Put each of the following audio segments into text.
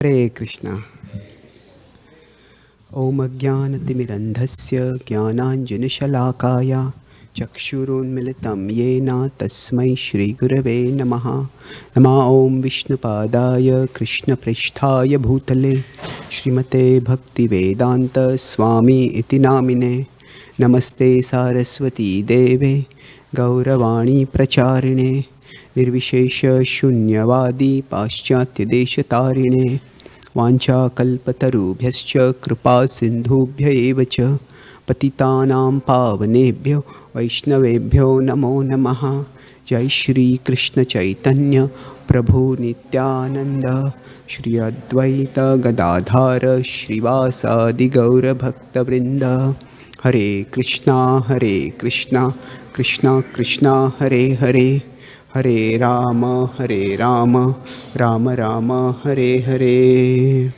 Hare Krishna. Om Ajnanatimirandhasya Jnananjanashalakaya Chakshurunmilitam Yena Tasmai Shri Gurave Namaha. Nama Om Vishnupadaya Krishna Prishthaya Bhutale Srimate Bhakti Vedanta Swami Iti Namine. Namaste Saraswati Deve Gauravani Pracharine Nirvishesha Shunyavadi Paschatya Deshatarine Vancha kalpatarubhyascha kripa sindhubhya eva cha patitanam pavanebhyo vaishnavebhyo namo namaha. Jai Shri Krishna Chaitanya Prabhu Nityananda Shri Advaita Gadadhara Shrivasadi Gaura Bhakta Vrinda. Hare Krishna Krishna Krishna Hare Hare Hare Rama Rama Rama Hare Hare.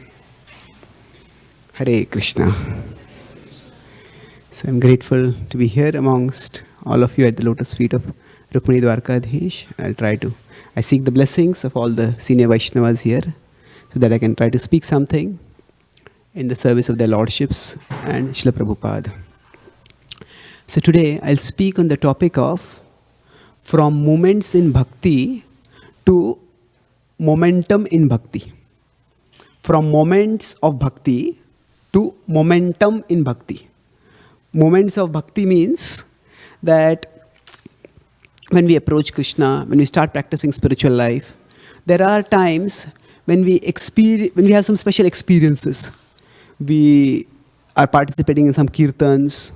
Hare Krishna. So I'm grateful to be here amongst all of you at the lotus feet of Rukmini Dwarkadhish. I seek the blessings of all the senior Vaishnavas here so that I can try to speak something in the service of their lordships and Srila Prabhupada. So today I'll speak on the topic of from moments in bhakti to momentum in bhakti. From moments of bhakti to momentum in bhakti. Moments of bhakti means that when we approach Krishna, when we start practicing spiritual life, there are times when we have some special experiences. We are participating in some kirtans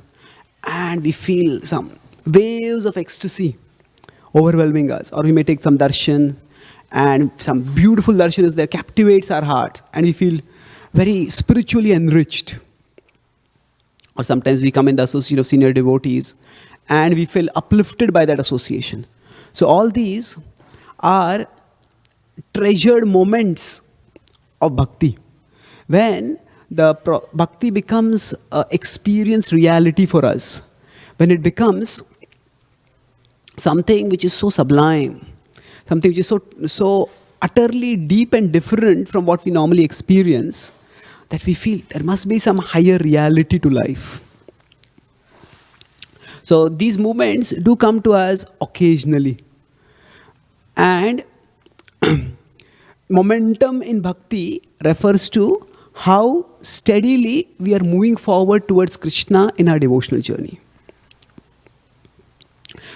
and we feel some waves of ecstasy overwhelming us, or we may take some darshan and some beautiful darshan is there, captivates our hearts and we feel very spiritually enriched. Or sometimes we come in the association of senior devotees and we feel uplifted by that association. So all these are treasured moments of bhakti, when the bhakti becomes an experienced reality for us, when it becomes something which is so sublime, something which is so utterly deep and different from what we normally experience, that we feel there must be some higher reality to life. So these moments do come to us occasionally. And momentum in bhakti refers to how steadily we are moving forward towards Krishna in our devotional journey.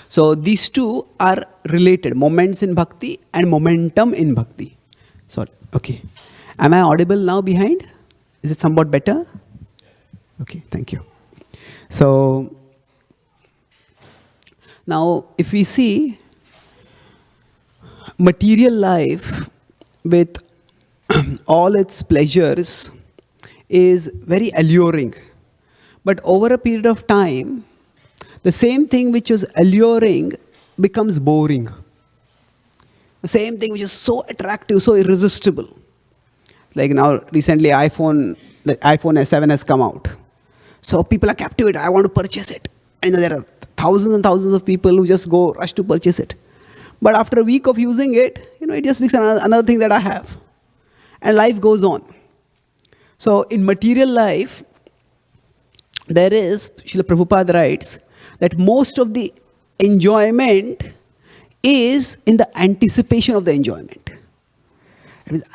So these two are related, moments in bhakti and momentum in bhakti. Sorry, okay. Am I audible now behind? Is it somewhat better? Okay, thank you. So now if we see material life with all its pleasures is very alluring. But over a period of time, the same thing which was alluring becomes boring. The same thing which is so attractive, so irresistible. Like now, recently the iPhone S7 has come out. So people are captivated. I want to purchase it. And there are thousands and thousands of people who just rush to purchase it. But after a week of using it, it just becomes another thing that I have. And life goes on. So in material life, there is, Srila Prabhupada writes, that most of the enjoyment is in the anticipation of the enjoyment.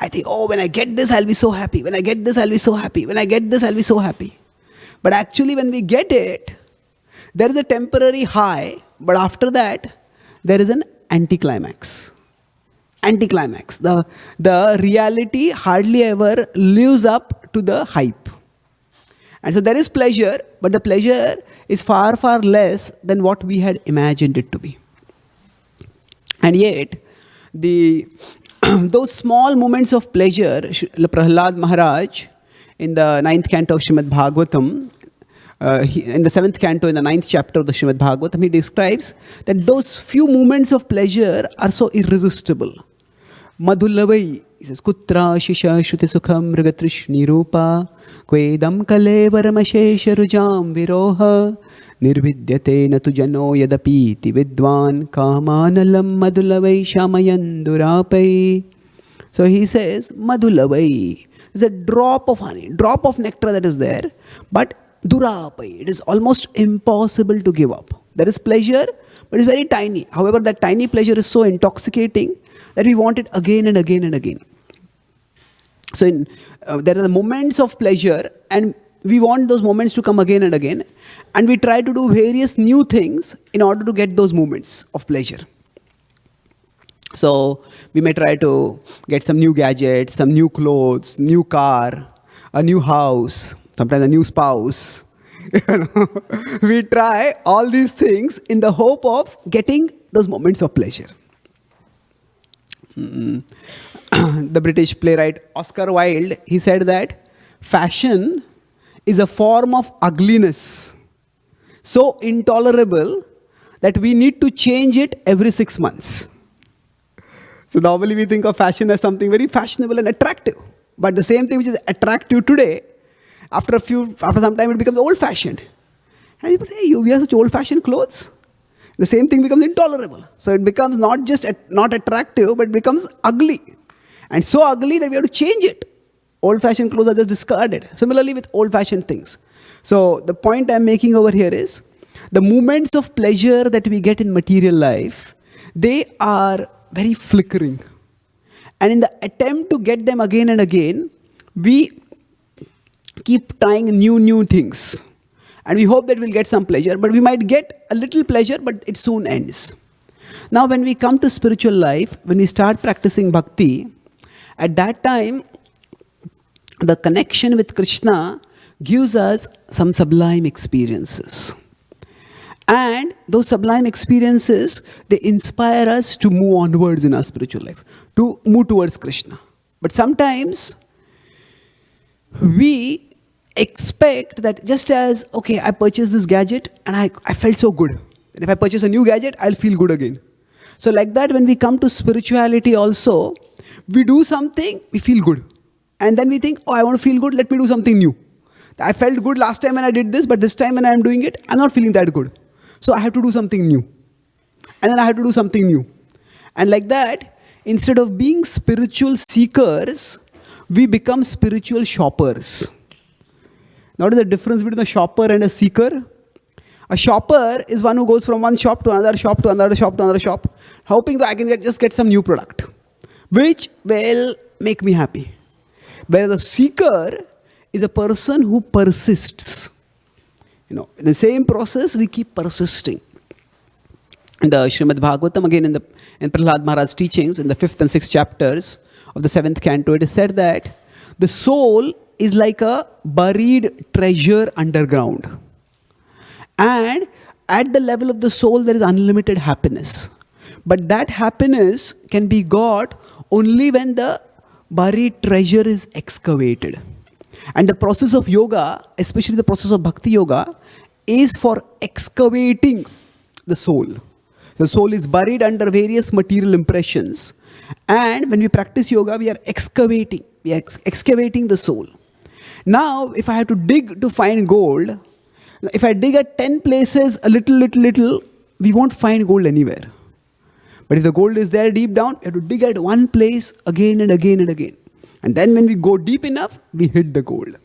I think, when I get this, I'll be so happy. When I get this, I'll be so happy. When I get this, I'll be so happy. But actually, when we get it, there is a temporary high, but after that, there is an anticlimax. The reality hardly ever lives up to the hype. And so there is pleasure, but the pleasure is far, far less than what we had imagined it to be. And yet, those small moments of pleasure, Prahlad Maharaj, in the 9th canto of Srimad Bhagavatam, in the 7th canto, in the 9th chapter of the Srimad Bhagavatam, he describes that those few moments of pleasure are so irresistible. Madhulavai, he says, Kutra shisha shuti sukham mrigatrishni rupa kvedam kalevaramashesha rujam viroha nirvidyate natu jano yadapiti vidwan kamanalam madhulavai shamayandurapai. So he says, Madhulavai is a drop of honey, drop of nectar that is there, but Durapai, it is almost impossible to give up. There is pleasure, but it's very tiny. However, that tiny pleasure is so intoxicating that we want it again and again and again. So there are the moments of pleasure, and we want those moments to come again and again, and we try to do various new things in order to get those moments of pleasure. So we may try to get some new gadgets, some new clothes, new car, a new house, sometimes a new spouse. We try all these things in the hope of getting those moments of pleasure. The British playwright Oscar Wilde, he said that fashion is a form of ugliness so intolerable that we need to change it every 6 months. So normally we think of fashion as something very fashionable and attractive. But the same thing which is attractive today, after some time it becomes old-fashioned. And people say, hey, you wear such old-fashioned clothes. The same thing becomes intolerable. So it becomes not just not attractive, but it becomes ugly. And so ugly that we have to change it. Old-fashioned clothes are just discarded. Similarly with old-fashioned things. So the point I'm making over here is, the moments of pleasure that we get in material life, they are very flickering. And in the attempt to get them again and again, we keep trying new things. And we hope that we'll get some pleasure, but we might get a little pleasure, but it soon ends. Now when we come to spiritual life, when we start practicing bhakti, at that time, the connection with Krishna gives us some sublime experiences. And those sublime experiences, they inspire us to move onwards in our spiritual life, to move towards Krishna. But sometimes we expect that just as, okay, I purchased this gadget and I felt so good. And if I purchase a new gadget, I'll feel good again. So like that, when we come to spirituality also, we do something, we feel good. And then we think, oh, I want to feel good, let me do something new. I felt good last time when I did this, but this time when I'm doing it, I'm not feeling that good. So I have to do something new. And then I have to do something new. And like that, instead of being spiritual seekers, we become spiritual shoppers. Now, what is the difference between a shopper and a seeker? A shopper is one who goes from one shop to another shop to another shop to another shop, hoping that I can just get some new product, which will make me happy. Whereas a seeker is a person who persists. In the same process, we keep persisting. In the Srimad Bhagavatam, again in Prahlad Maharaj's teachings, in the 5th and 6th chapters of the 7th canto, it is said that the soul is like a buried treasure underground. And at the level of the soul, there is unlimited happiness. But that happiness can be got only when the buried treasure is excavated. And the process of yoga, especially the process of bhakti yoga, is for excavating the soul. The soul is buried under various material impressions. And when we practice yoga, we are excavating. We are excavating the soul. Now, if I have to dig to find gold, if I dig at 10 places a little, we won't find gold anywhere. But if the gold is there deep down, you have to dig at one place again and again and again. And then when we go deep enough, we hit the gold.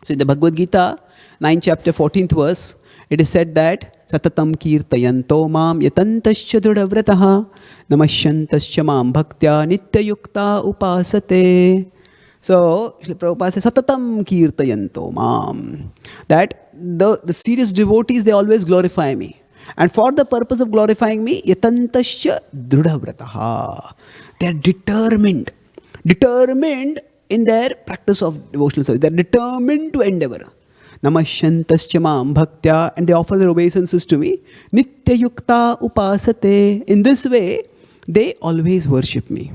So in the Bhagavad Gita, 9th chapter, 14th verse, it is said that Satatam kirtayanto mam yatantascha drudhavrataha namasyantascha mam bhaktya nityayukta upasate. So Srila Prabhupada says, Satatam kirtayanto mam. That the serious devotees, they always glorify me. And for the purpose of glorifying me, yatantascha drudhavrataha. They are determined in their practice of devotional service. They are determined to endeavor. Namasyantascha mam bhaktya, and they offer their obeisances to me. Nityayukta upasate. In this way, they always worship me.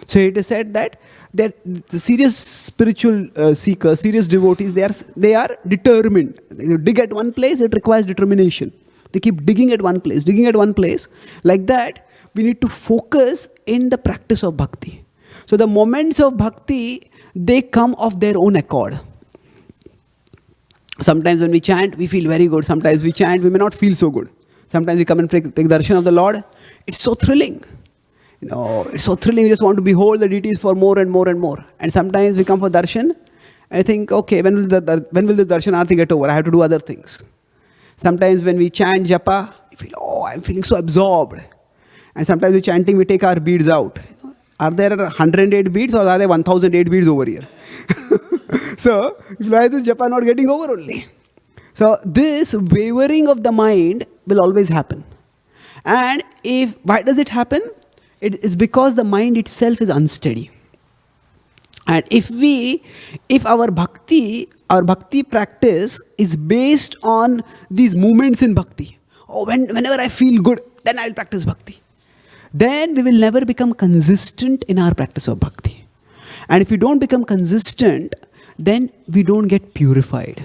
So it is said that the serious spiritual seekers, serious devotees, they are determined. You dig at one place, it requires determination. They keep digging at one place. Like that, we need to focus in the practice of bhakti. So the moments of bhakti, they come of their own accord. Sometimes when we chant, we feel very good. Sometimes we chant, we may not feel so good. Sometimes we come and take darshan of the Lord. It's so thrilling. It's so thrilling. We just want to behold the deities for more and more and more. And sometimes we come for darshan, and I think, okay, when will this darshan arti get over? I have to do other things. Sometimes when we chant japa, we feel, oh, I'm feeling so absorbed. And sometimes we chanting, we take our beads out. Are there 108 beads or are there 1008 beads over here? So, why is this japa not getting over only? So, this wavering of the mind will always happen. And why does it happen? It is because the mind itself is unsteady. And if our bhakti practice is based on these moments in bhakti, whenever I feel good, then I'll practice bhakti, then we will never become consistent in our practice of bhakti. And if we don't become consistent, then we don't get purified.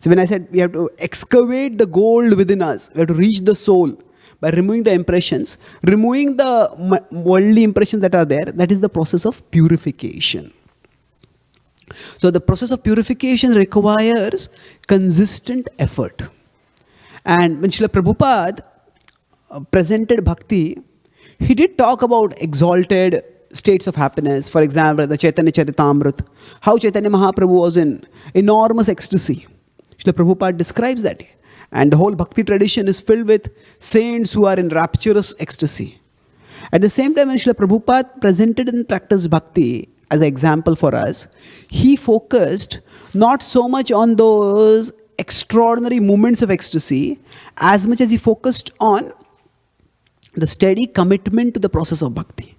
So when I said we have to excavate the gold within us, we have to reach the soul by removing the impressions, removing the worldly impressions that are there, that is the process of purification. So the process of purification requires consistent effort. And when Srila Prabhupada presented bhakti, he did talk about exalted states of happiness. For example, the Chaitanya Charitamrita, how Chaitanya Mahaprabhu was in enormous ecstasy. Srila Prabhupada describes that. And the whole bhakti tradition is filled with saints who are in rapturous ecstasy. At the same time, when Srila Prabhupada presented and practiced bhakti as an example for us, he focused not so much on those extraordinary moments of ecstasy as much as he focused on the steady commitment to the process of bhakti.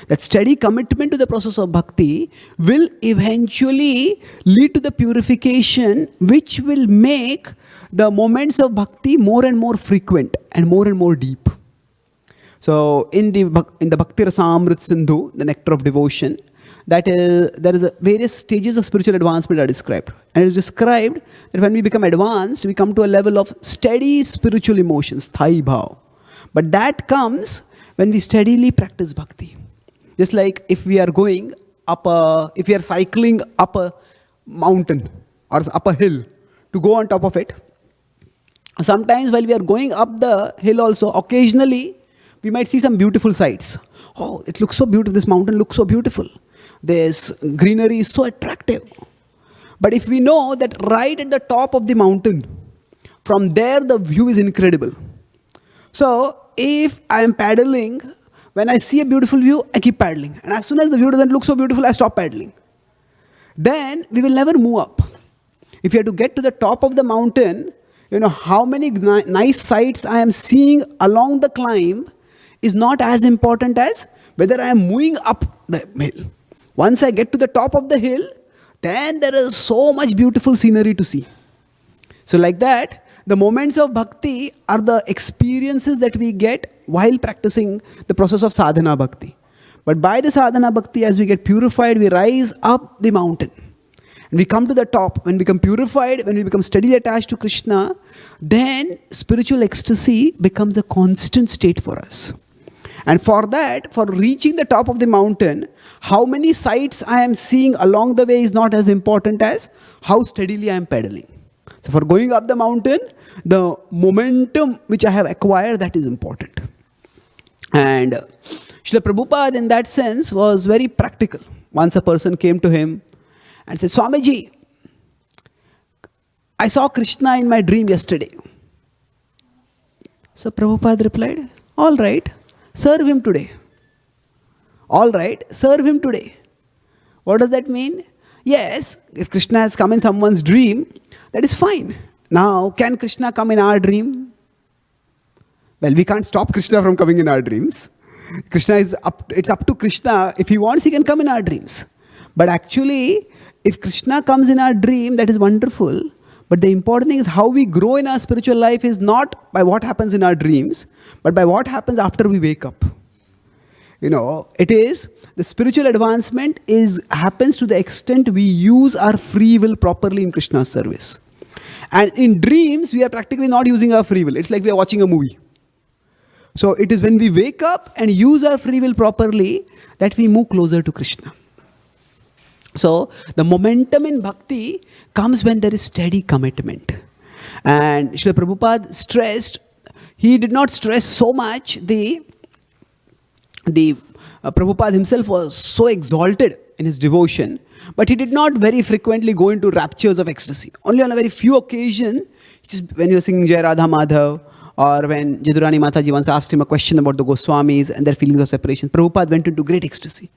That steady commitment to the process of bhakti will eventually lead to the purification, which will make the moments of bhakti more and more frequent and more deep. So in the Bhakti Rasamrit Sindhu, the nectar of devotion, there is various stages of spiritual advancement are described. And it is described that when we become advanced, we come to a level of steady spiritual emotions, thai bhav. But that comes when we steadily practice bhakti. Just like if we are if we are cycling up a mountain or up a hill to go on top of it. Sometimes while we are going up the hill also, occasionally we might see some beautiful sights. Oh, it looks so beautiful. This mountain looks so beautiful. This greenery is so attractive. But if we know that right at the top of the mountain, from there the view is incredible. So if I am paddling, when I see a beautiful view, I keep paddling. And as soon as the view doesn't look so beautiful, I stop paddling. Then we will never move up. If you have to get to the top of the mountain, how many nice sights I am seeing along the climb is not as important as whether I am moving up the hill. Once I get to the top of the hill, then there is so much beautiful scenery to see. So like that, the moments of bhakti are the experiences that we get while practicing the process of sadhana bhakti. But by the sadhana bhakti, as we get purified, we rise up the mountain. And we come to the top. When we become purified, when we become steadily attached to Krishna, then spiritual ecstasy becomes a constant state for us. And for that, for reaching the top of the mountain, how many sights I am seeing along the way is not as important as how steadily I am pedaling. So for going up the mountain, the momentum which I have acquired, that is important. And Srila Prabhupada in that sense was very practical. Once a person came to him and said, Swamiji, I saw Krishna in my dream yesterday. So Prabhupada replied, all right, serve him today. All right, serve him today. What does that mean? Yes, if Krishna has come in someone's dream, that is fine. Now, can Krishna come in our dream? Well, we can't stop Krishna from coming in our dreams. It's up to Krishna. If he wants, he can come in our dreams. But actually, if Krishna comes in our dream, that is wonderful. But the important thing is how we grow in our spiritual life is not by what happens in our dreams, but by what happens after we wake up. It is the spiritual advancement happens to the extent we use our free will properly in Krishna's service. And in dreams, we are practically not using our free will. It's like we are watching a movie. So it is when we wake up and use our free will properly that we move closer to Krishna. So the momentum in bhakti comes when there is steady commitment. And Srila Prabhupada stressed, he did not stress so much the the Prabhupada himself was so exalted in his devotion, but he did not very frequently go into raptures of ecstasy. Only on a very few occasions, just when he was singing Jai Radha Madhav, or when Jadurani Mataji once asked him a question about the Goswamis and their feelings of separation, Prabhupada went into great ecstasy.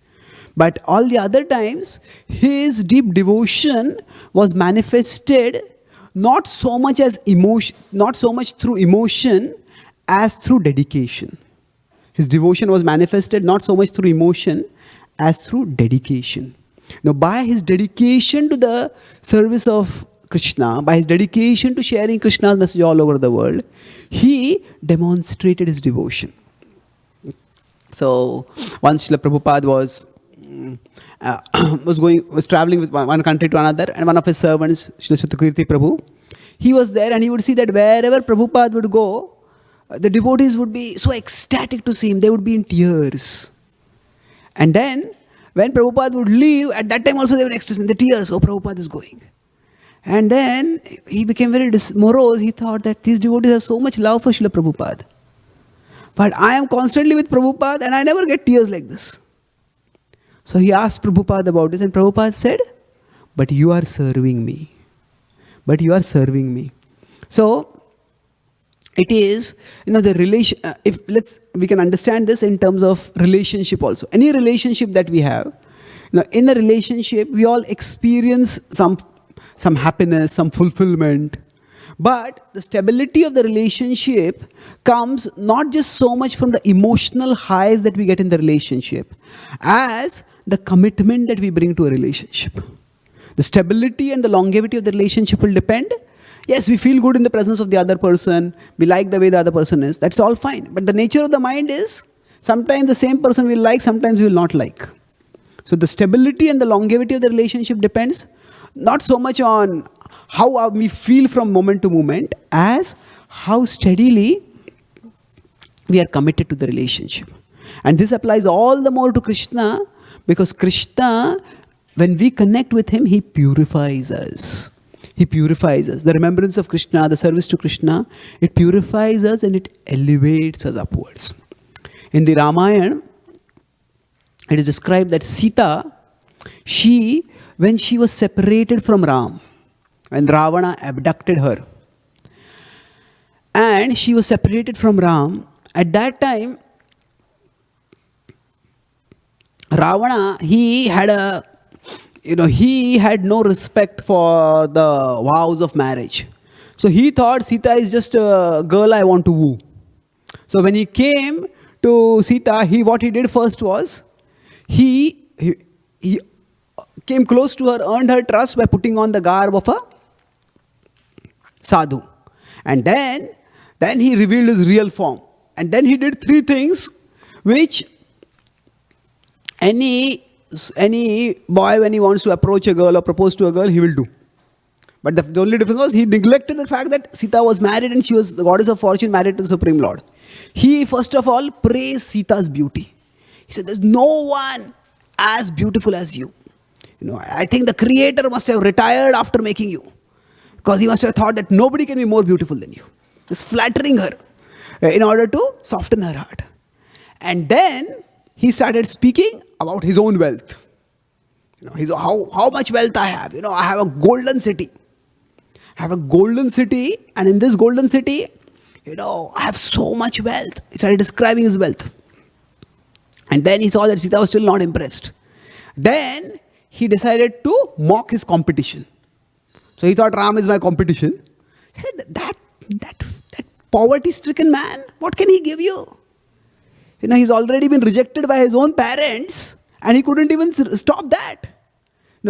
But all the other times, his deep devotion was manifested not so much as emotion, not so much through emotion as through dedication. His devotion was manifested not so much through emotion as through dedication. Now, by his dedication to the service of Krishna, by his dedication to sharing Krishna's message all over the world, he demonstrated his devotion. So, once Srila Prabhupada was traveling with one country to another, and one of his servants, Srila Sutakirti Prabhu, he was there, and he would see that wherever Prabhupada would go, the devotees would be so ecstatic to see him, they would be in tears. And then, when Prabhupada would leave, at that time also they were in ecstasy, in the tears, oh, Prabhupada is going. And then, he became very morose. He thought that these devotees have so much love for Srila Prabhupada. But I am constantly with Prabhupada, and I never get tears like this. So he asked Prabhupada about this, and Prabhupada said, but you are serving me. But you are serving me. So, it is, the relation, we can understand this in terms of relationship also. Any relationship that we have, in a relationship, we all experience some happiness, some fulfillment. But the stability of the relationship comes not just so much from the emotional highs that we get in the relationship, as the commitment that we bring to a relationship. The stability and the longevity of the relationship will depend. Yes, we feel good in the presence of the other person. We like the way the other person is. That's all fine. But the nature of the mind is, sometimes the same person will like, sometimes we will not like. So the stability and the longevity of the relationship depends not so much on how we feel from moment to moment, as how steadily we are committed to the relationship. And this applies all the more to Krishna, because Krishna, when we connect with him, he purifies us. He purifies us. The remembrance of Krishna, the service to Krishna, it purifies us and it elevates us upwards. In the Ramayana, it is described that Sita, when she was separated from Ram, and Ravana abducted her, and she was separated from Ram, at that time, Ravana, he had no respect for the vows of marriage. So he thought Sita is just a girl I want to woo. So when he came to Sita, what he did first was, he came close to her, earned her trust by putting on the garb of a sadhu. And then he revealed his real form. And then he did 3 things which any boy, when he wants to approach a girl or propose to a girl, he will do. But the only difference was, he neglected the fact that Sita was married and she was the goddess of fortune, married to the Supreme Lord. He first of all praised Sita's beauty. He said, there's no one as beautiful as you. I think the Creator must have retired after making you, because he must have thought that nobody can be more beautiful than you. Just flattering her in order to soften her heart. And then he started speaking about his own wealth. How much wealth I have. I have a golden city. I have a golden city, and in this golden city, I have so much wealth. He started describing his wealth. And then he saw that Sita was still not impressed. Then he decided to mock his competition. So he thought, Ram is my competition. That poverty-stricken man, what can he give you? He's already been rejected by his own parents, and he couldn't even stop that.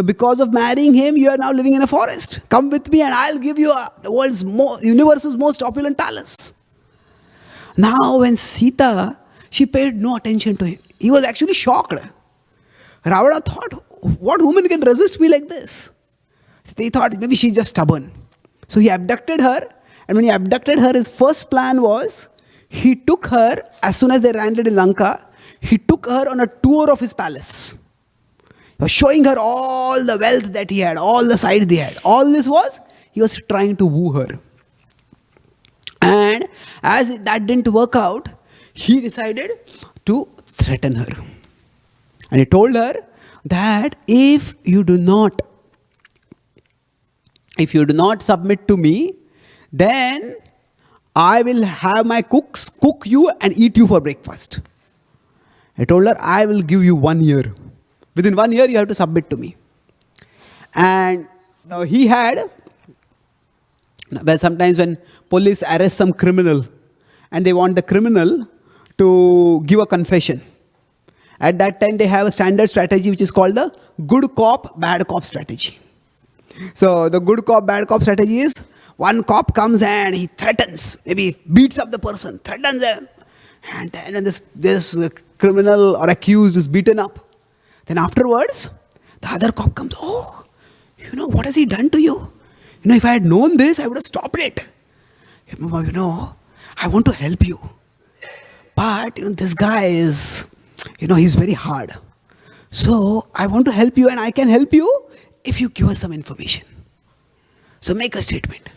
Because of marrying him, you are now living in a forest. Come with me and I'll give you the universe's most opulent palace. Now when Sita, she paid no attention to him. He was actually shocked. Ravana thought, what woman can resist me like this? They thought maybe she's just stubborn. So he abducted her, and when he abducted her, his first plan was, he took her, as soon as they landed in Lanka, he took her on a tour of his palace. He was showing her all the wealth that he had, all the sights he had. All this was, he was trying to woo her. And as that didn't work out, he decided to threaten her. And he told her that if you do not submit to me, then I will have my cooks cook you and eat you for breakfast. I told her, I will give you 1 year. Within 1 year, you have to submit to me. And now he had, well, sometimes when police arrest some criminal and they want the criminal to give a confession, at that time they have a standard strategy which is called the good cop, bad cop strategy. So the good cop, bad cop strategy is one cop comes and he threatens, maybe beats up the person, threatens them. And then when this criminal or accused is beaten up, then afterwards, the other cop comes, oh, what has he done to you? If I had known this, I would have stopped it. I want to help you. But, this guy is, he's very hard. So, I want to help you and I can help you if you give us some information. So, make a statement.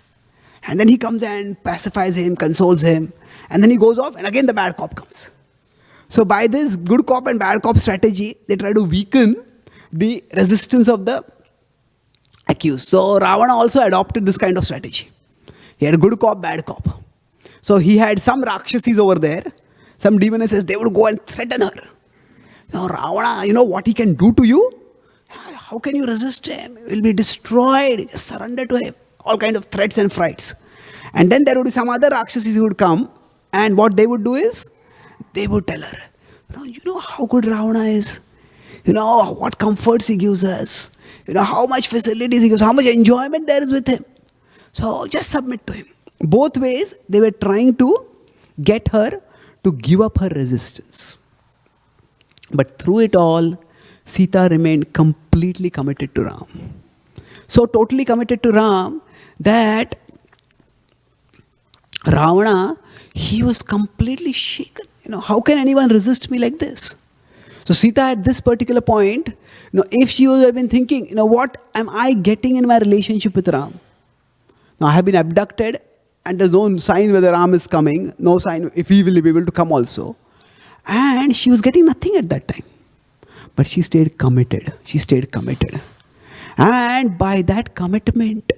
And then he comes and pacifies him, consoles him. And then he goes off and again the bad cop comes. So, by this good cop and bad cop strategy, they try to weaken the resistance of the accused. So, Ravana also adopted this kind of strategy. He had a good cop, bad cop. So, he had some Rakshasis over there. Some demonesses, they would go and threaten her. Now, Ravana, what he can do to you? How can you resist him? He will be destroyed. Just surrender to him. All kind of threats and frights. And then there would be some other Rakshasis who would come. And what they would do is, they would tell her, you know how good Ravana is. What comforts he gives us. How much facilities he gives, how much enjoyment there is with him. So just submit to him. Both ways, they were trying to get her to give up her resistance. But through it all, Sita remained completely committed to Ram. So totally committed to Ram that Ravana, he was completely shaken. How can anyone resist me like this? So Sita at this particular point, if she would have been thinking, what am I getting in my relationship with Ram? Now I have been abducted and there's no sign whether Ram is coming, no sign if he will be able to come also. And she was getting nothing at that time. But she stayed committed. And by that commitment,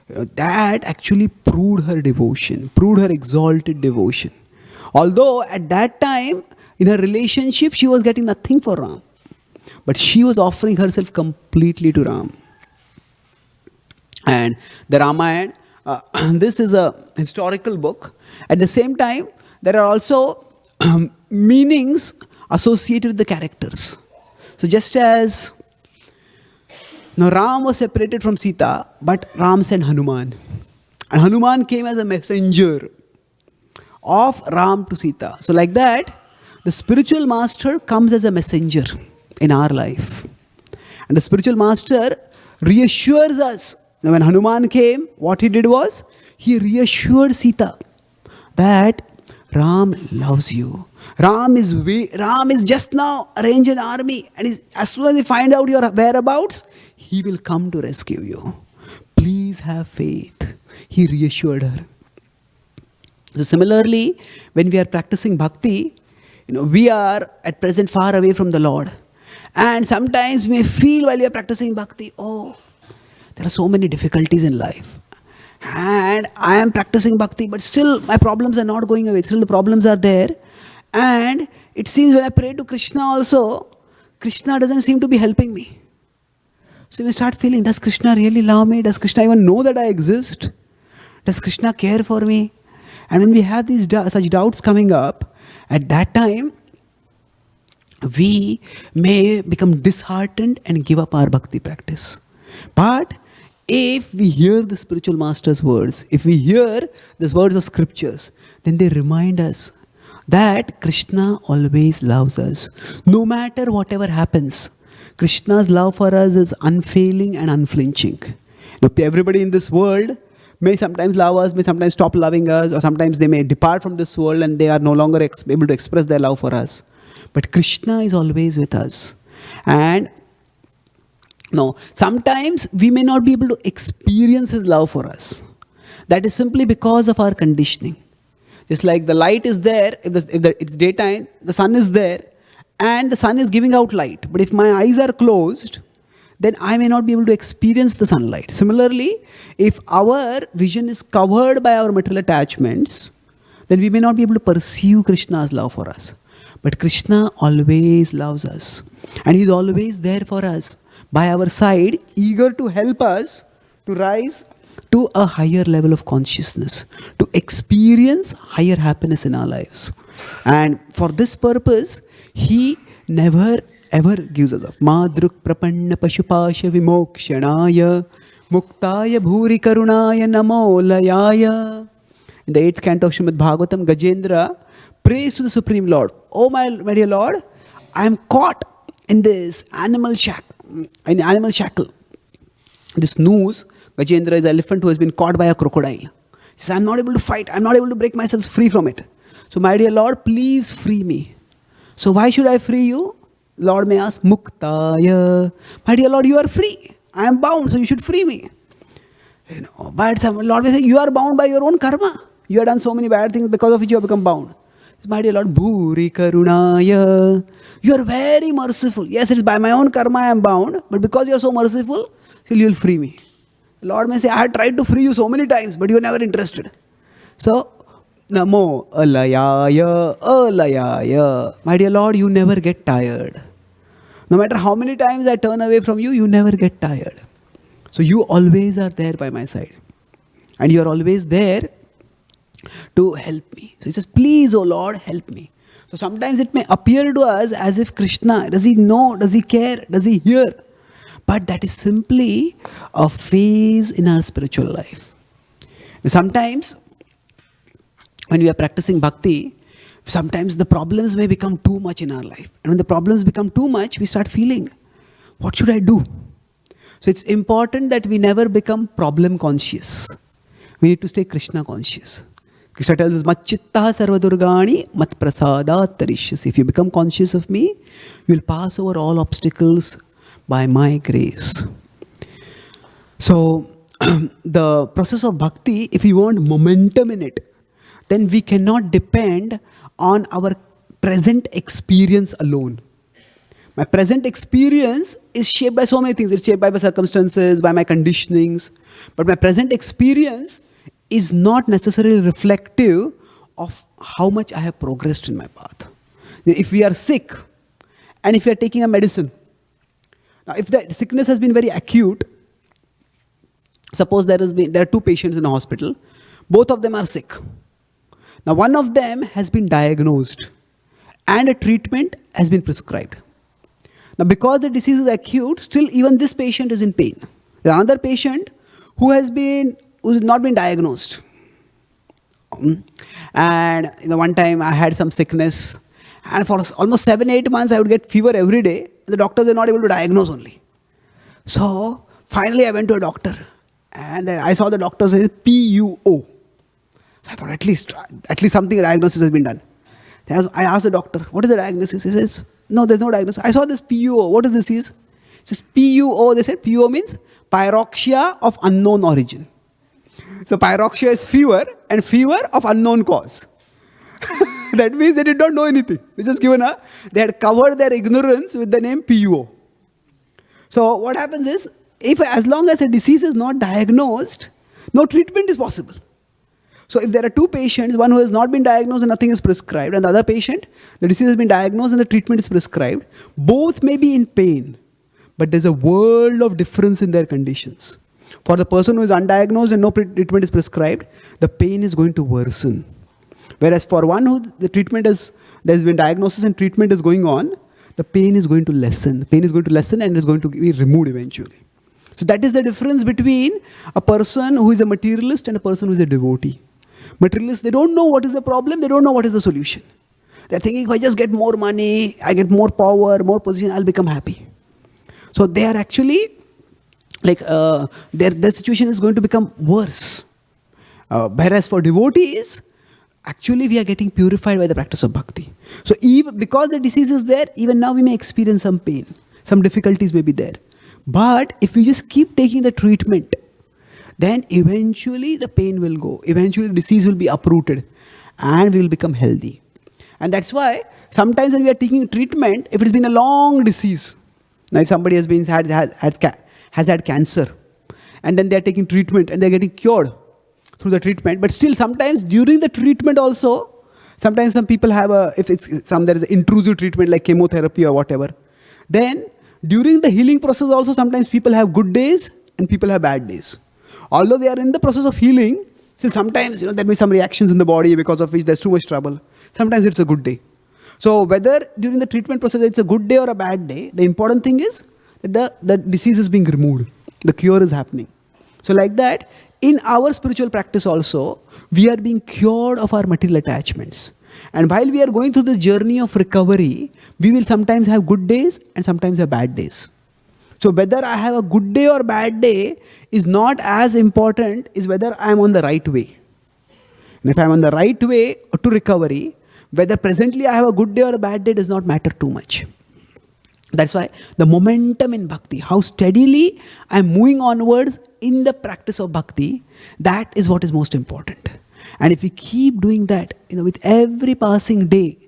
that actually proved her devotion, proved her exalted devotion. Although at that time, in her relationship, she was getting nothing for Ram. But she was offering herself completely to Ram. And the Ramayana, this is a historical book. At the same time, there are also meanings associated with the characters. So just as Ram was separated from Sita, but Ram sent Hanuman. And Hanuman came as a messenger of Ram to Sita. So like that, the spiritual master comes as a messenger in our life. And the spiritual master reassures us. Now when Hanuman came, what he did was, he reassured Sita that Ram loves you. Ram is just now arranged an army, and as soon as he finds out your whereabouts, he will come to rescue you. Please have faith. He reassured her. So similarly, when we are practicing bhakti, we are at present far away from the Lord. And sometimes we may feel while we are practicing bhakti, there are so many difficulties in life. And I am practicing bhakti, but still my problems are not going away. Still the problems are there. And it seems when I pray to Krishna also, Krishna doesn't seem to be helping me. So you may start feeling, does Krishna really love me? Does Krishna even know that I exist? Does Krishna care for me? And when we have these such doubts coming up, at that time, we may become disheartened and give up our bhakti practice. But if we hear the spiritual master's words, if we hear the words of scriptures, then they remind us that Krishna always loves us. No matter whatever happens, Krishna's love for us is unfailing and unflinching. Everybody in this world may sometimes love us, may sometimes stop loving us, or sometimes they may depart from this world and they are no longer able to express their love for us. But Krishna is always with us. And sometimes we may not be able to experience His love for us. That is simply because of our conditioning. Just like the light is there, if it's daytime, the sun is there, and the sun is giving out light. But if my eyes are closed, then I may not be able to experience the sunlight. Similarly, if our vision is covered by our material attachments, then we may not be able to perceive Krishna's love for us. But Krishna always loves us. And He's always there for us, by our side, eager to help us to rise to a higher level of consciousness, to experience higher happiness in our lives. And for this purpose, He never ever gives us up. Madruk prapanna pashupasha vimokshanaya muktaya bhuri karunaya namo layaya. In the 8th canto of Srimad Bhagavatam, Gajendra prays to the Supreme Lord. Oh my dear Lord, I am caught in this animal shackle. This noose, Gajendra is an elephant who has been caught by a crocodile. He says, I am not able to fight. I am not able to break myself free from it. So my dear Lord, please free me. So why should I free you? Lord may ask, Muktaya. My dear Lord, you are free. I am bound, so you should free me. But some Lord may say, you are bound by your own karma. You have done so many bad things because of which you have become bound. My dear Lord, Bhuri Karunaya. You are very merciful. Yes, it is by my own karma I am bound, but because you are so merciful, still you will free me. Lord may say, I have tried to free you so many times, but you are never interested. So, Namo Alayaya, Alayaya. My dear Lord, you never get tired. No matter how many times I turn away from you, you never get tired. So you always are there by my side. And you are always there to help me. So he says, please, oh Lord, help me. So sometimes it may appear to us as if Krishna, does he know, does he care, does he hear? But that is simply a phase in our spiritual life. Sometimes, when we are practicing bhakti, sometimes the problems may become too much in our life. And when the problems become too much, we start feeling, what should I do? So it's important that we never become problem conscious. We need to stay Krishna conscious. Krishna tells us, Machittaha sarvadurgani mat prasadat tarishyasi. If you become conscious of me, you will pass over all obstacles by my grace. So the process of bhakti, if you want momentum in it, then we cannot depend on our present experience alone. My present experience is shaped by so many things. It's shaped by my circumstances, by my conditionings. But my present experience is not necessarily reflective of how much I have progressed in my path. If we are sick, and if we are taking a medicine, now if the sickness has been very acute, suppose there are two patients in a hospital, both of them are sick. Now one of them has been diagnosed and a treatment has been prescribed. Now because the disease is acute, still even this patient is in pain. There is another patient who has not been diagnosed. And one time I had some sickness, and for almost 7-8 months I would get fever every day. The doctors were not able to diagnose only. So finally I went to a doctor, and I saw the doctor say PUO. So I thought at least something, a diagnosis has been done. I asked the doctor, what is the diagnosis? He says, no, there's no diagnosis. I saw this PUO. What is this? It says PUO. They said PUO means pyroxia of unknown origin. So pyroxia is fever, and fever of unknown cause. That means they did not know anything. They had covered their ignorance with the name PUO. So what happens is, as long as a disease is not diagnosed, no treatment is possible. So if there are two patients, one who has not been diagnosed and nothing is prescribed, and the other patient, the disease has been diagnosed and the treatment is prescribed, both may be in pain, but there's a world of difference in their conditions. For the person who is undiagnosed and no treatment is prescribed, the pain is going to worsen. Whereas for one who there's been diagnosis and treatment is going on, the pain is going to lessen. The pain is going to lessen and is going to be removed eventually. So that is the difference between a person who is a materialist and a person who is a devotee. Materialists, they don't know what is the problem, they don't know what is the solution. They're thinking, if I just get more money, I get more power, more position, I'll become happy. So they are actually, their situation is going to become worse. Whereas for devotees, actually we are getting purified by the practice of bhakti. So even because the disease is there, even now we may experience some pain. Some difficulties may be there. But if we just keep taking the treatment, then eventually the pain will go. Eventually disease will be uprooted. and we will become healthy. And that's why sometimes when we are taking treatment, if it's been a long disease, now if somebody has had cancer, and then they are taking treatment and they are getting cured through the treatment, but still sometimes during the treatment also, sometimes some people have there is an intrusive treatment like chemotherapy or whatever, then during the healing process also sometimes people have good days and people have bad days. Although they are in the process of healing, still sometimes there may be some reactions in the body because of which there's too much trouble. Sometimes it's a good day. So whether during the treatment process it's a good day or a bad day, the important thing is that the disease is being removed. The cure is happening. So like that, in our spiritual practice also, we are being cured of our material attachments. And while we are going through the journey of recovery, we will sometimes have good days and sometimes have bad days. So whether I have a good day or bad day is not as important as whether I am on the right way. And if I am on the right way to recovery, whether presently I have a good day or a bad day does not matter too much. That's why the momentum in bhakti, how steadily I am moving onwards in the practice of bhakti, that is what is most important. And if we keep doing that, with every passing day,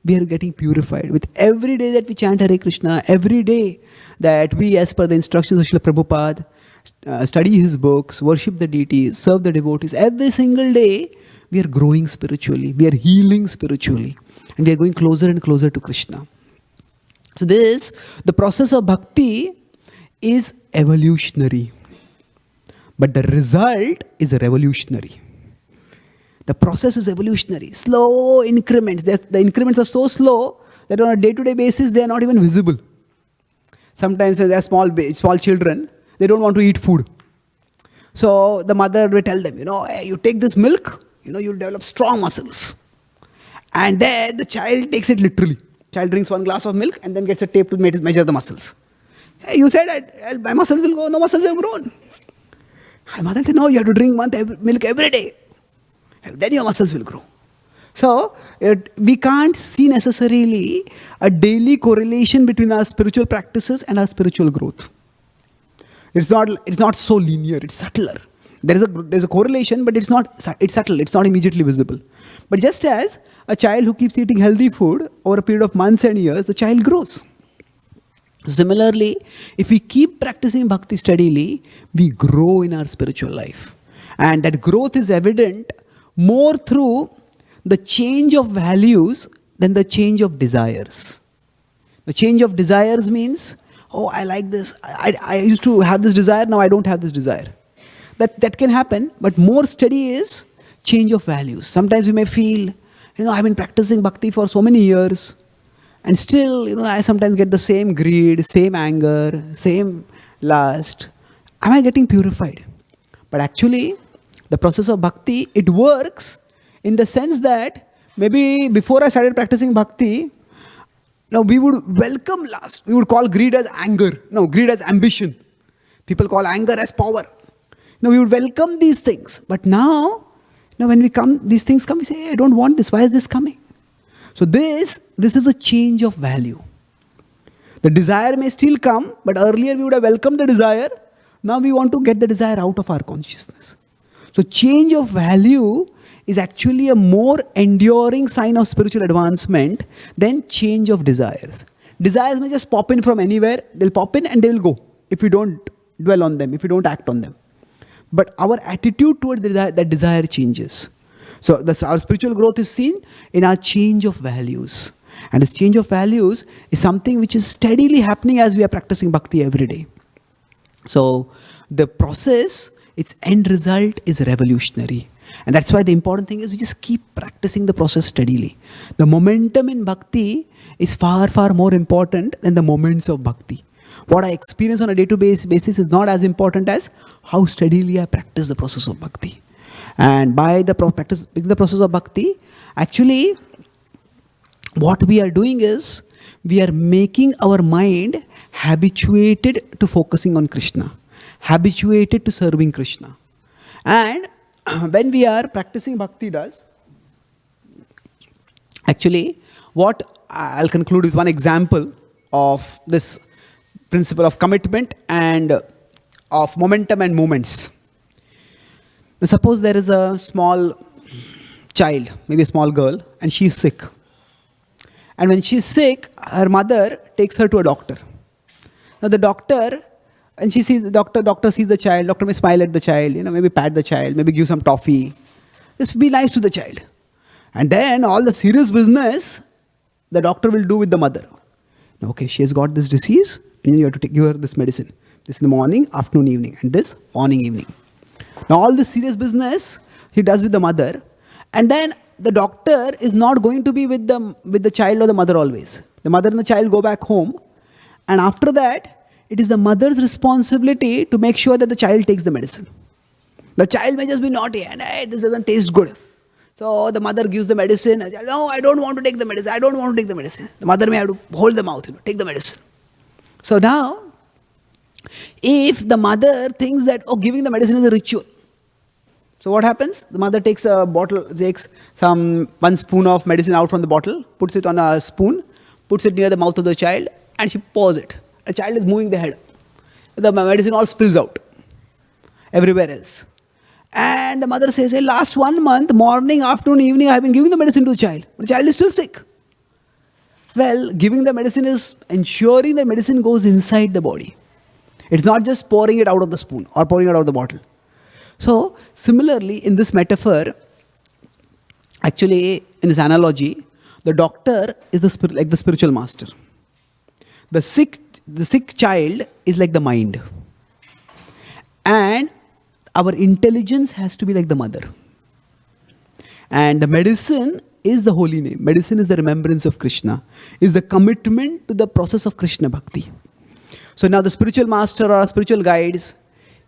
we are getting purified. With every day that we chant Hare Krishna, every day that we, as per the instructions of Srila Prabhupada, study his books, worship the deities, serve the devotees, every single day, we are growing spiritually, we are healing spiritually, and we are going closer and closer to Krishna. So the process of bhakti is evolutionary, but the result is revolutionary. The process is evolutionary, slow increments. The increments are so slow that on a day-to-day basis, they are not even visible. Sometimes when they are small children, they don't want to eat food. So the mother will tell them, hey, you take this milk, you'll develop strong muscles. And then the child takes it literally. Child drinks one glass of milk and then gets a tape to measure the muscles. Hey, you said that my muscles will go, no muscles have grown. My mother said, no, you have to drink milk every day. Then your muscles will grow. So we can't see necessarily a daily correlation between our spiritual practices and our spiritual growth. It's not so linear, it's subtler. There's a correlation, but it's subtle, it's not immediately visible. But just as a child who keeps eating healthy food over a period of months and years, the child grows. Similarly, if we keep practicing bhakti steadily, we grow in our spiritual life. And that growth is evident more through the change of values than the change of desires. The change of desires means, I like this. I used to have this desire, now I don't have this desire. That can happen, but more steady is change of values. Sometimes we may feel, I've been practicing bhakti for so many years, and still, I sometimes get the same greed, same anger, same lust. Am I getting purified? But actually, the process of bhakti, it works in the sense that maybe before I started practicing bhakti, we would welcome lust. We would call greed as anger. Greed as ambition. People call anger as power. We would welcome these things. But now, when these things come, we say, hey, I don't want this. Why is this coming? So this is a change of value. The desire may still come, but earlier we would have welcomed the desire. Now we want to get the desire out of our consciousness. So change of value is actually a more enduring sign of spiritual advancement than change of desires. Desires may just pop in from anywhere. They'll pop in and they will go if we don't dwell on them, if we don't act on them. But our attitude towards that desire changes. So our spiritual growth is seen in our change of values. And this change of values is something which is steadily happening as we are practicing bhakti every day. So the process, its end result is revolutionary. And that's why the important thing is we just keep practicing the process steadily. The momentum in bhakti is far, far more important than the moments of bhakti. What I experience on a day-to-day basis is not as important as how steadily I practice the process of bhakti. And by the process of bhakti, actually, what we are doing is, we are making our mind habituated to focusing on Krishna, habituated to serving Krishna. And when we are practicing bhakti actually, what I'll conclude with one example of this principle of commitment and of momentum and moments. Now, suppose there is a small child, maybe a small girl, and she's sick. And when she's sick, her mother takes her to a doctor. Now the doctor, and she sees the doctor sees the child, doctor may smile at the child, maybe pat the child, maybe give some toffee. Just be nice to the child. And then all the serious business, the doctor will do with the mother. Okay, she has got this disease, and you have to give her this medicine. This in the morning, afternoon, evening, and this morning, evening. Now all this serious business he does with the mother, and then the doctor is not going to be with the child or the mother always. The mother and the child go back home, and after that, it is the mother's responsibility to make sure that the child takes the medicine. The child may just be naughty and, hey, this doesn't taste good. So the mother gives the medicine. No, I don't want to take the medicine. I don't want to take the medicine. The mother may have to hold the mouth, take the medicine. So now, if the mother thinks that, giving the medicine is a ritual. So what happens? The mother takes a bottle, takes one spoon of medicine out from the bottle, puts it on a spoon, puts it near the mouth of the child, and she pours it. The child is moving the head. The medicine all spills out everywhere else. And the mother says, hey, last 1 month, morning, afternoon, evening, I have been giving the medicine to the child. But the child is still sick. Well, giving the medicine is ensuring the medicine goes inside the body. It's not just pouring it out of the spoon or pouring it out of the bottle. So, similarly, in this metaphor, actually, in this analogy, the doctor is like the spiritual master. The sick child is like the mind. And our intelligence has to be like the mother. And the medicine is the holy name. Medicine is the remembrance of Krishna, is the commitment to the process of Krishna bhakti. So now the spiritual master or our spiritual guides,